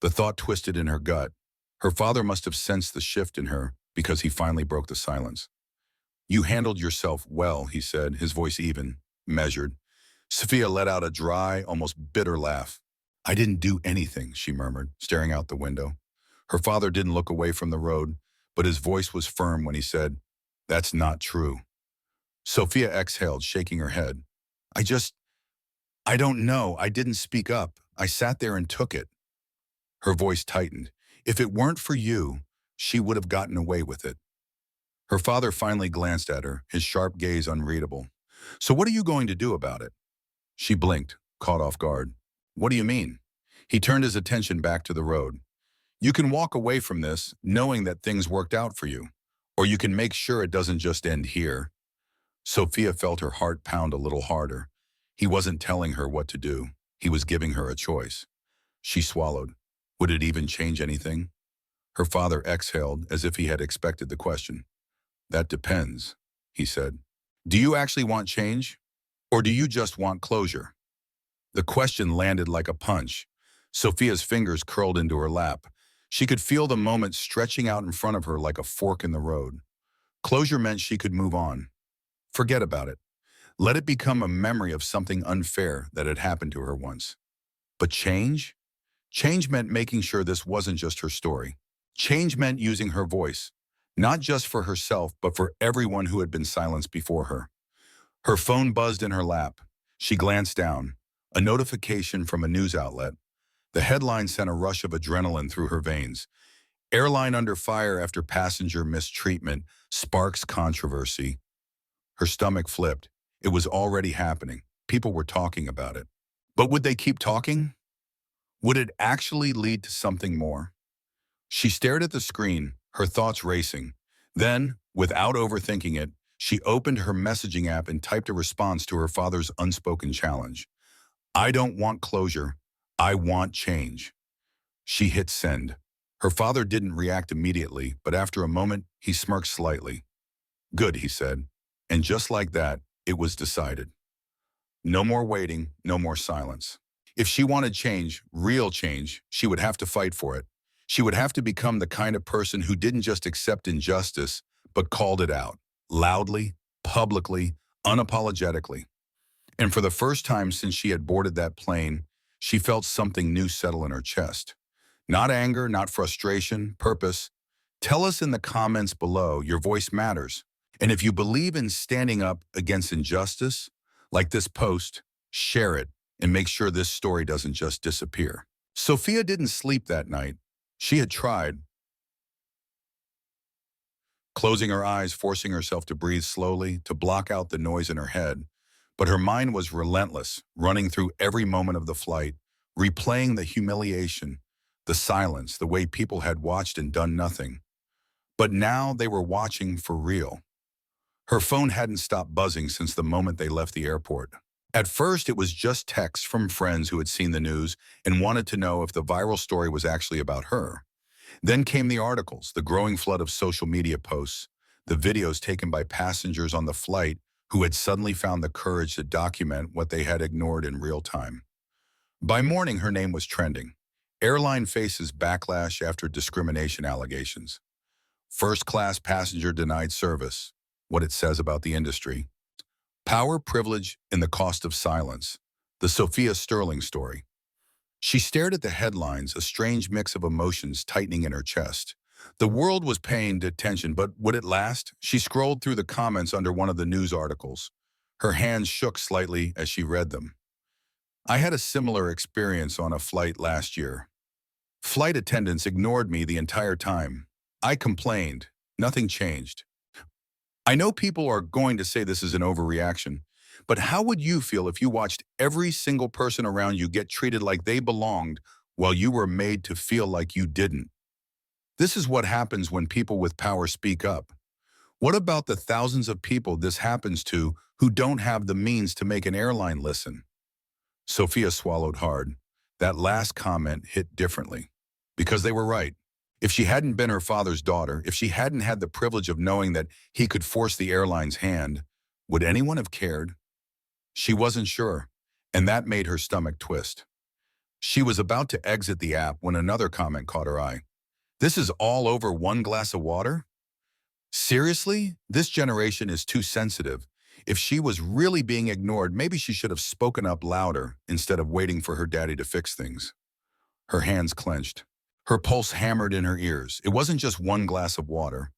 The thought twisted in her gut. Her father must have sensed the shift in her because he finally broke the silence. "You handled yourself well," he said, his voice even, measured. Sophia let out a dry, almost bitter laugh. "I didn't do anything," she murmured, staring out the window. Her father didn't look away from the road, but his voice was firm when he said, "That's not true." Sophia exhaled, shaking her head. I don't know. I didn't speak up. I sat there and took it." Her voice tightened. "If it weren't for you, she would have gotten away with it." Her father finally glanced at her, his sharp gaze unreadable. "So what are you going to do about it?" She blinked, caught off guard. "What do you mean?" He turned his attention back to the road. "You can walk away from this knowing that things worked out for you, or you can make sure it doesn't just end here." Sophia felt her heart pound a little harder. He wasn't telling her what to do. He was giving her a choice. She swallowed. Would it even change anything? Her father exhaled as if he had expected the question. "That depends," he said. "Do you actually want change? Or do you just want closure?" The question landed like a punch. Sophia's fingers curled into her lap. She could feel the moment stretching out in front of her like a fork in the road. Closure meant she could move on. Forget about it. Let it become a memory of something unfair that had happened to her once. But change? Change meant making sure this wasn't just her story. Change meant using her voice, not just for herself, but for everyone who had been silenced before her. Her phone buzzed in her lap. She glanced down. A notification from a news outlet. The headline sent a rush of adrenaline through her veins. "Airline under fire after passenger mistreatment sparks controversy." Her stomach flipped. It was already happening. People were talking about it. But would they keep talking? Would it actually lead to something more? She stared at the screen, her thoughts racing. Then, without overthinking it, she opened her messaging app and typed a response to her father's unspoken challenge. "I don't want closure. I want change." She hit send. Her father didn't react immediately, but after a moment, he smirked slightly. "Good," he said. And just like that, it was decided. No more waiting, no more silence. If she wanted change, real change, she would have to fight for it. She would have to become the kind of person who didn't just accept injustice, but called it out, loudly, publicly, unapologetically. And for the first time since she had boarded that plane, she felt something new settle in her chest. Not anger, not frustration, purpose. Tell us in the comments below. Your voice matters. And if you believe in standing up against injustice, like this post, share it and make sure this story doesn't just disappear. Sophia didn't sleep that night. She had tried, closing her eyes, forcing herself to breathe slowly, to block out the noise in her head. But her mind was relentless, running through every moment of the flight, replaying the humiliation, the silence, the way people had watched and done nothing. But now they were watching for real. Her phone hadn't stopped buzzing since the moment they left the airport. At first, it was just texts from friends who had seen the news and wanted to know if the viral story was actually about her. Then came the articles, the growing flood of social media posts, the videos taken by passengers on the flight who had suddenly found the courage to document what they had ignored in real time. By morning, her name was trending. Airline faces backlash after discrimination allegations. First-class passenger denied service. What it says about the industry. Power, privilege, and the cost of silence. The Sophia Sterling story. She stared at the headlines, a strange mix of emotions tightening in her chest. The world was paying attention, but would it last? She scrolled through the comments under one of the news articles. Her hands shook slightly as she read them. "I had a similar experience on a flight last year." Flight attendants ignored me the entire time. I complained. Nothing changed. I know people are going to say this is an overreaction, but how would you feel if you watched every single person around you get treated like they belonged while you were made to feel like you didn't? This is what happens when people with power speak up. What about the thousands of people this happens to who don't have the means to make an airline listen? Sophia swallowed hard. That last comment hit differently. Because they were right. If she hadn't been her father's daughter, if she hadn't had the privilege of knowing that he could force the airline's hand, would anyone have cared? She wasn't sure, and that made her stomach twist. She was about to exit the app when another comment caught her eye. This is all over one glass of water? Seriously? This generation is too sensitive. If she was really being ignored, maybe she should have spoken up louder instead of waiting for her daddy to fix things. Her hands clenched. Her pulse hammered in her ears. It wasn't just one glass of water.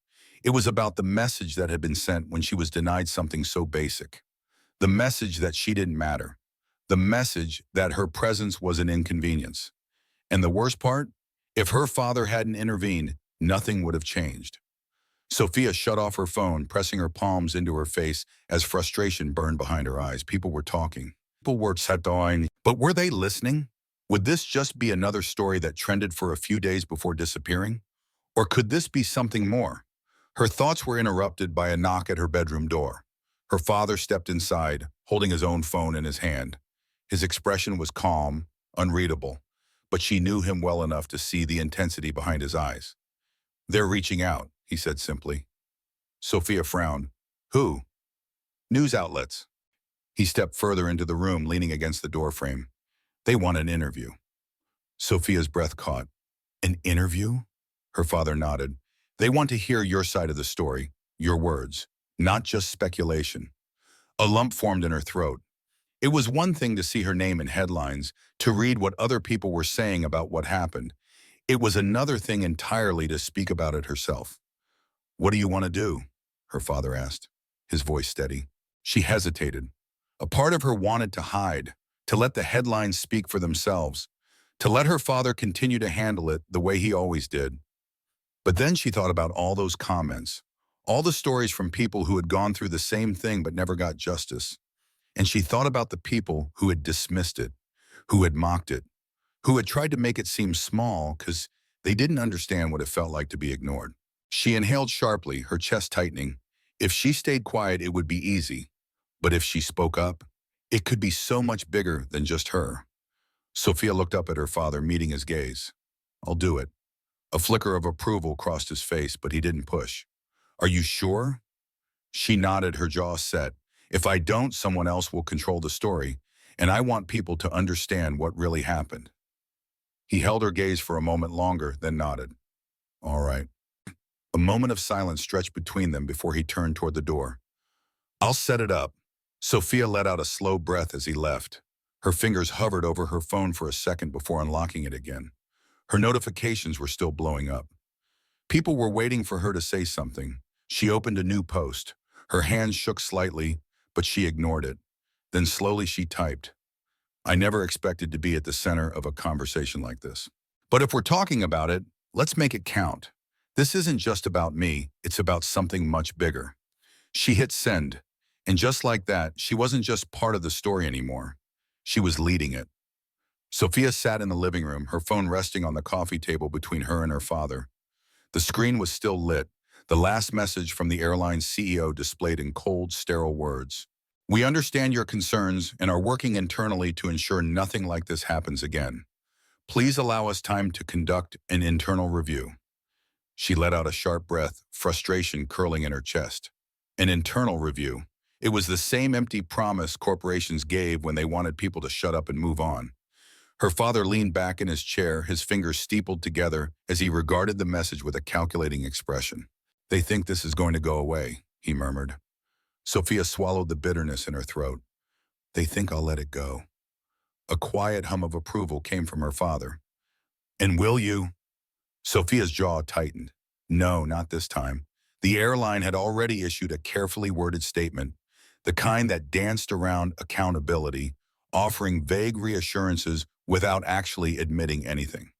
It was about the message that had been sent when she was denied something so basic. The message that she didn't matter. The message that her presence was an inconvenience. And the worst part? If her father hadn't intervened, nothing would have changed. Sophia shut off her phone, pressing her palms into her face as frustration burned behind her eyes. People were talking. People were chatting. But were they listening? Would this just be another story that trended for a few days before disappearing? Or could this be something more? Her thoughts were interrupted by a knock at her bedroom door. Her father stepped inside, holding his own phone in his hand. His expression was calm, unreadable, but she knew him well enough to see the intensity behind his eyes. "They're reaching out," he said simply. Sophia frowned. "Who?" "News outlets." He stepped further into the room, leaning against the doorframe. "They want an interview." Sophia's breath caught. "An interview?" Her father nodded. "They want to hear your side of the story, your words, not just speculation." A lump formed in her throat. It was one thing to see her name in headlines, to read what other people were saying about what happened. It was another thing entirely to speak about it herself. "What do you want to do?" her father asked, his voice steady. She hesitated. A part of her wanted to hide, to let the headlines speak for themselves, to let her father continue to handle it the way he always did. But then she thought about all those comments, all the stories from people who had gone through the same thing but never got justice. And she thought about the people who had dismissed it, who had mocked it, who had tried to make it seem small because they didn't understand what it felt like to be ignored. She inhaled sharply, her chest tightening. If she stayed quiet, it would be easy. But if she spoke up, it could be so much bigger than just her. Sophia looked up at her father, meeting his gaze. "I'll do it." A flicker of approval crossed his face, but he didn't push. "Are you sure?" She nodded, her jaw set. "If I don't, someone else will control the story, and I want people to understand what really happened." He held her gaze for a moment longer, then nodded. "All right." A moment of silence stretched between them before he turned toward the door. "I'll set it up." Sophia let out a slow breath as he left. Her fingers hovered over her phone for a second before unlocking it again. Her notifications were still blowing up. People were waiting for her to say something. She opened a new post. Her hands shook slightly, but she ignored it. Then slowly she typed, "I never expected to be at the center of a conversation like this. But if we're talking about it, let's make it count. This isn't just about me, it's about something much bigger." She hit send, and just like that, she wasn't just part of the story anymore. She was leading it. Sophia sat in the living room, her phone resting on the coffee table between her and her father. The screen was still lit, the last message from the airline's CEO displayed in cold, sterile words. "We understand your concerns and are working internally to ensure nothing like this happens again. Please allow us time to conduct an internal review." She let out a sharp breath, frustration curling in her chest. An internal review. It was the same empty promise corporations gave when they wanted people to shut up and move on. Her father leaned back in his chair, his fingers steepled together as he regarded the message with a calculating expression. "They think this is going to go away," he murmured. Sophia swallowed the bitterness in her throat. "They think I'll let it go." A quiet hum of approval came from her father. "And will you?" Sophia's jaw tightened. No, not this time. The airline had already issued a carefully worded statement, the kind that danced around accountability, offering vague reassurances without actually admitting anything.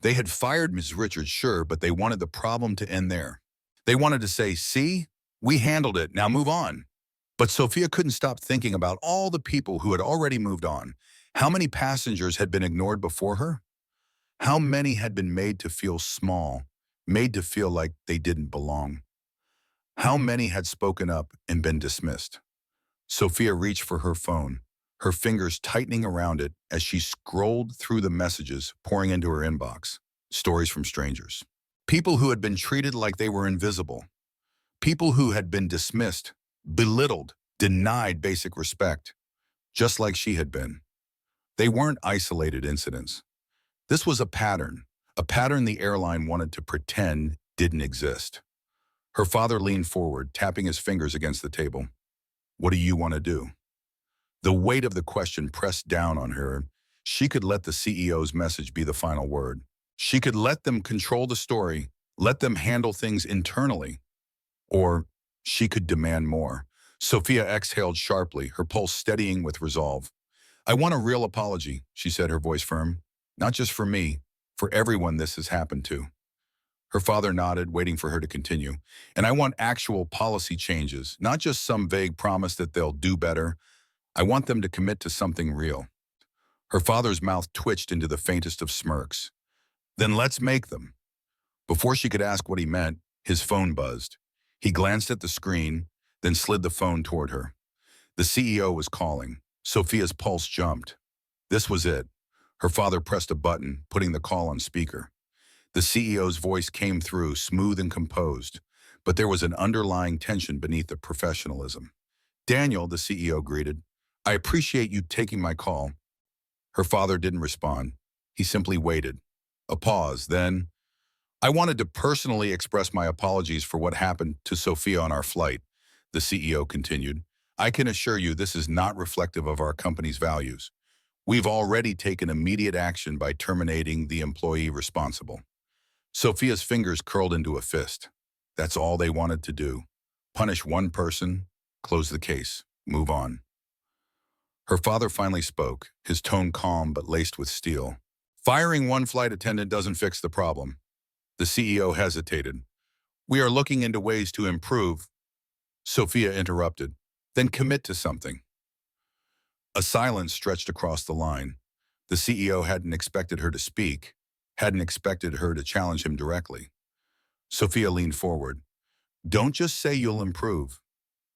They had fired Ms. Richards, sure, but they wanted the problem to end there. They wanted to say, see, we handled it, now move on. But Sophia couldn't stop thinking about all the people who had already moved on. How many passengers had been ignored before her? How many had been made to feel small, made to feel like they didn't belong? How many had spoken up and been dismissed? Sophia reached for her phone, her fingers tightening around it as she scrolled through the messages pouring into her inbox. Stories from strangers. People who had been treated like they were invisible. People who had been dismissed, belittled, denied basic respect, just like she had been. They weren't isolated incidents. This was a pattern the airline wanted to pretend didn't exist. Her father leaned forward, tapping his fingers against the table. What do you want to do? The weight of the question pressed down on her. She could let the CEO's message be the final word. She could let them control the story, let them handle things internally. Or she could demand more. Sophia exhaled sharply, her pulse steadying with resolve. I want a real apology, she said, her voice firm. Not just for me, for everyone this has happened to. Her father nodded, waiting for her to continue. And I want actual policy changes, not just some vague promise that they'll do better. I want them to commit to something real. Her father's mouth twitched into the faintest of smirks. Then let's make them. Before she could ask what he meant, his phone buzzed. He glanced at the screen, then slid the phone toward her. The CEO was calling. Sophia's pulse jumped. This was it. Her father pressed a button, putting the call on speaker. The CEO's voice came through, smooth and composed, but there was an underlying tension beneath the professionalism. Daniel, the CEO greeted, I appreciate you taking my call. Her father didn't respond. He simply waited. A pause, then, I wanted to personally express my apologies for what happened to Sophia on our flight, the CEO continued. I can assure you this is not reflective of our company's values. We've already taken immediate action by terminating the employee responsible. Sophia's fingers curled into a fist. That's all they wanted to do. Punish one person, close the case, move on. Her father finally spoke, his tone calm but laced with steel. Firing one flight attendant doesn't fix the problem. The CEO hesitated. We are looking into ways to improve. Sophia interrupted. Then commit to something. A silence stretched across the line. The CEO hadn't expected her to speak, hadn't expected her to challenge him directly. Sophia leaned forward. Don't just say you'll improve.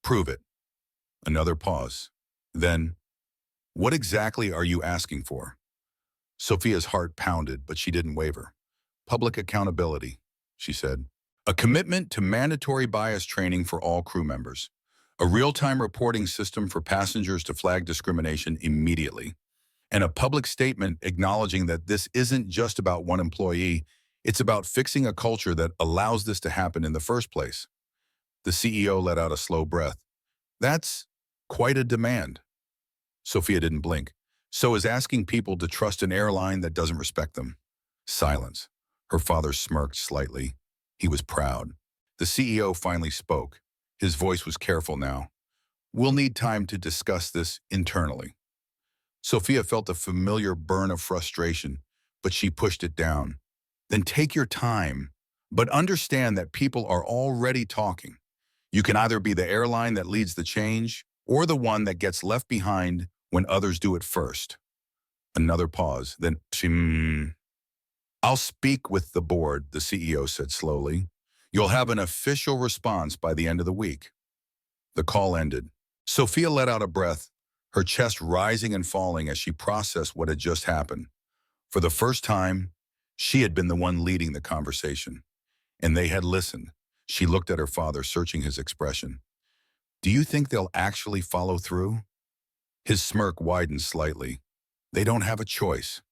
Prove it. Another pause. Then, what exactly are you asking for? Sophia's heart pounded, but she didn't waver. Public accountability, she said. A commitment to mandatory bias training for all crew members. A real-time reporting system for passengers to flag discrimination immediately. And a public statement acknowledging that this isn't just about one employee, it's about fixing a culture that allows this to happen in the first place. The CEO let out a slow breath. That's quite a demand. Sophia didn't blink. So is asking people to trust an airline that doesn't respect them. Silence. Her father smirked slightly. He was proud. The CEO finally spoke. His voice was careful now. We'll need time to discuss this internally. Sophia felt a familiar burn of frustration, but she pushed it down. Then take your time, but understand that people are already talking. You can either be the airline that leads the change or the one that gets left behind when others do it first. Another pause, then, I'll speak with the board, the CEO said slowly. You'll have an official response by the end of the week. The call ended. Sophia let out a breath, her chest rising and falling as she processed what had just happened. For the first time, she had been the one leading the conversation, and they had listened. She looked at her father, searching his expression. Do you think they'll actually follow through? His smirk widened slightly. They don't have a choice.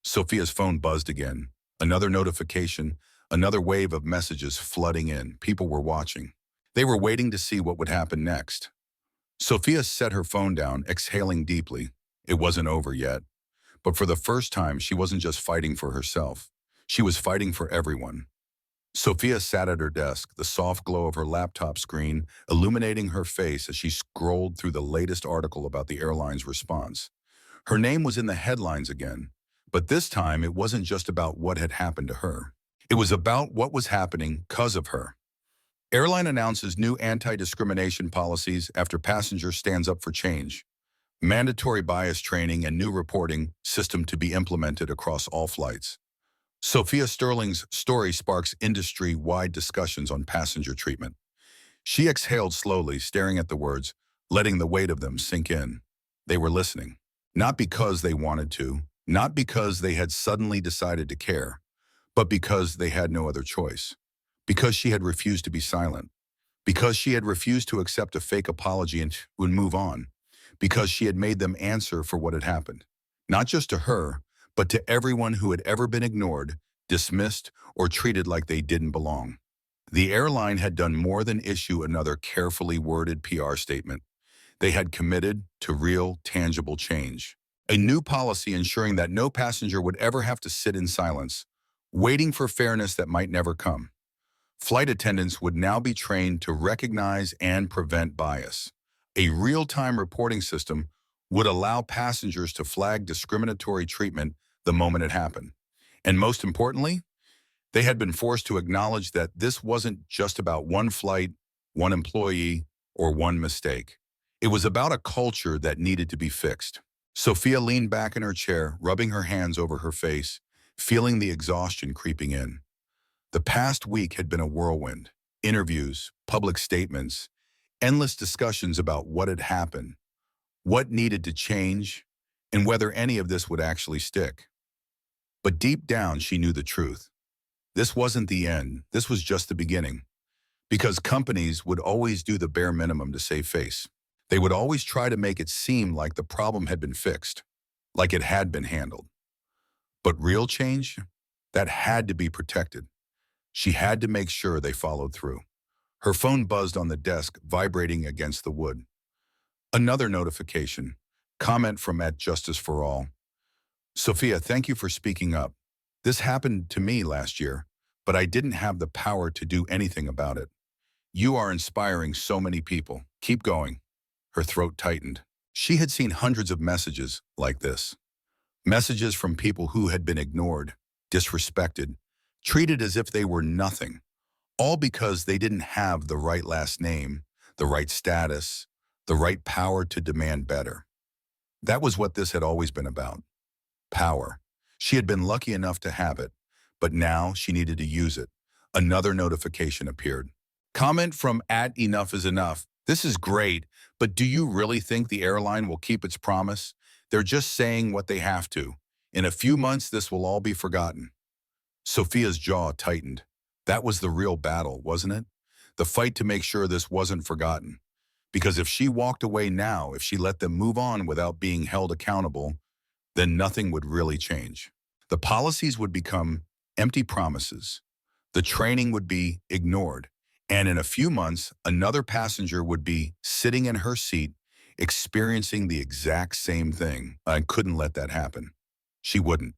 Sophia's phone buzzed again. Another notification, another wave of messages flooding in. People were watching. They were waiting to see what would happen next. Sophia set her phone down, exhaling deeply. It wasn't over yet. But for the first time, she wasn't just fighting for herself. She was fighting for everyone. Sophia sat at her desk, the soft glow of her laptop screen illuminating her face as she scrolled through the latest article about the airline's response. Her name was in the headlines again, But this time, it wasn't just about what had happened to her. It was about what was happening because of her. Airline announces new anti-discrimination policies after passenger stands up for change. Mandatory bias training and new reporting system to be implemented across all flights. Sophia Sterling's story sparks industry-wide discussions on passenger treatment. She exhaled slowly, staring at the words, letting the weight of them sink in. They were listening. Not because they wanted to, not because they had suddenly decided to care, but because they had no other choice. Because she had refused to be silent. Because she had refused to accept a fake apology and would move on. Because she had made them answer for what had happened. Not just to her, but to everyone who had ever been ignored, dismissed, or treated like they didn't belong. The airline had done more than issue another carefully worded PR statement. They had committed to real, tangible change. A new policy ensuring that no passenger would ever have to sit in silence, waiting for fairness that might never come. Flight attendants would now be trained to recognize and prevent bias. A real-time reporting system would allow passengers to flag discriminatory treatment the moment it happened. And most importantly, they had been forced to acknowledge that this wasn't just about one flight, one employee, or one mistake. It was about a culture that needed to be fixed. Sophia leaned back in her chair, rubbing her hands over her face, feeling the exhaustion creeping in. The past week had been a whirlwind. Interviews, public statements, endless discussions about what had happened, what needed to change, and whether any of this would actually stick. But deep down, she knew the truth. This wasn't the end. This was just the beginning. Because companies would always do the bare minimum to save face. They would always try to make it seem like the problem had been fixed, like it had been handled. But real change? That had to be protected. She had to make sure they followed through. Her phone buzzed on the desk, vibrating against the wood. Another notification. Comment from @JusticeForAll. Sophia, thank you for speaking up. This happened to me last year, but I didn't have the power to do anything about it. You are inspiring so many people. Keep going. Her throat tightened. She had seen hundreds of messages like this. Messages from people who had been ignored, disrespected, treated as if they were nothing, all because they didn't have the right last name, the right status, the right power to demand better. That was what this had always been about. Power. She had been lucky enough to have it, but now she needed to use it. Another notification appeared. Comment from @EnoughIsEnough. This is great, but do you really think the airline will keep its promise? They're just saying what they have to. In a few months, this will all be forgotten. Sophia's jaw tightened. That was the real battle, wasn't it? The fight to make sure this wasn't forgotten. Because if she walked away now, if she let them move on without being held accountable, then nothing would really change. The policies would become empty promises. The training would be ignored. And in a few months, another passenger would be sitting in her seat, experiencing the exact same thing. I couldn't let that happen. She wouldn't.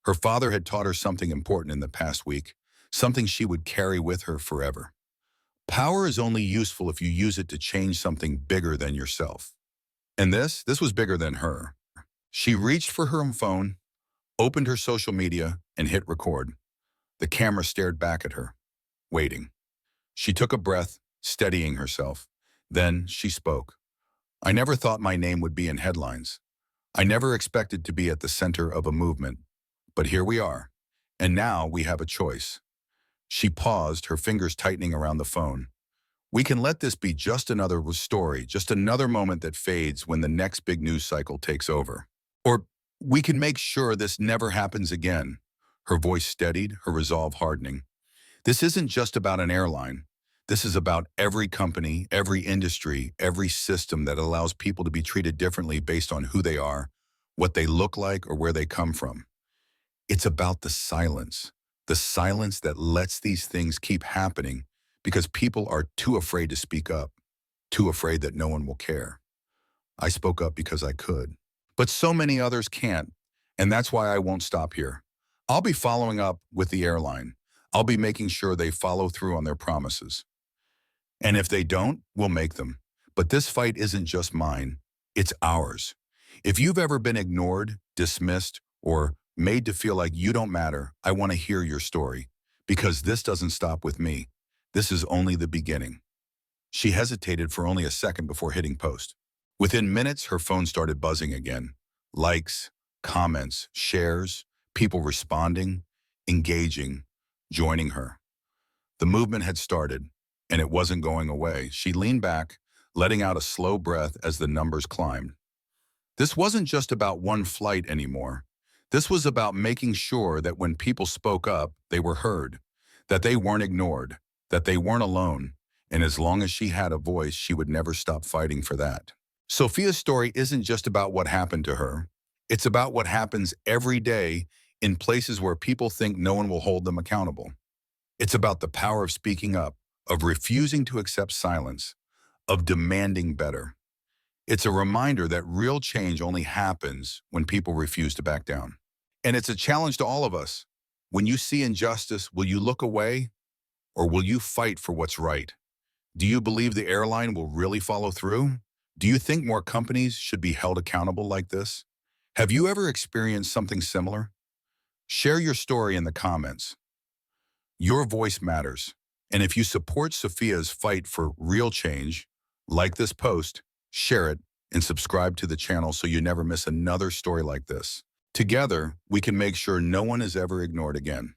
Her father had taught her something important in the past week, something she would carry with her forever. Power is only useful if you use it to change something bigger than yourself. And this was bigger than her. She reached for her phone, opened her social media, and hit record. The camera stared back at her, waiting. She took a breath, steadying herself. Then she spoke. I never thought my name would be in headlines. I never expected to be at the center of a movement. But here we are. And now we have a choice. She paused, her fingers tightening around the phone. We can let this be just another story, just another moment that fades when the next big news cycle takes over. Or we can make sure this never happens again. Her voice steadied, her resolve hardening. This isn't just about an airline. This is about every company, every industry, every system that allows people to be treated differently based on who they are, what they look like, or where they come from. It's about the silence that lets these things keep happening because people are too afraid to speak up, too afraid that no one will care. I spoke up because I could, but so many others can't, and that's why I won't stop here. I'll be following up with the airline. I'll be making sure they follow through on their promises. And if they don't, we'll make them. But this fight isn't just mine, it's ours. If you've ever been ignored, dismissed, or made to feel like you don't matter. I want to hear your story. Because this doesn't stop with me. This is only the beginning. She hesitated for only a second before hitting post. Within minutes, her phone started buzzing again. Likes, comments, shares, people responding, engaging, joining her. The movement had started, and it wasn't going away. She leaned back, letting out a slow breath as the numbers climbed. This wasn't just about one flight anymore. This was about making sure that when people spoke up, they were heard, that they weren't ignored, that they weren't alone, and as long as she had a voice, she would never stop fighting for that. Sophia's story isn't just about what happened to her. It's about what happens every day in places where people think no one will hold them accountable. It's about the power of speaking up, of refusing to accept silence, of demanding better. It's a reminder that real change only happens when people refuse to back down. And it's a challenge to all of us. When you see injustice, will you look away or will you fight for what's right? Do you believe the airline will really follow through? Do you think more companies should be held accountable like this? Have you ever experienced something similar? Share your story in the comments. Your voice matters. And if you support Sophia's fight for real change, like this post, share it, and subscribe to the channel so you never miss another story like this. Together, we can make sure no one is ever ignored again.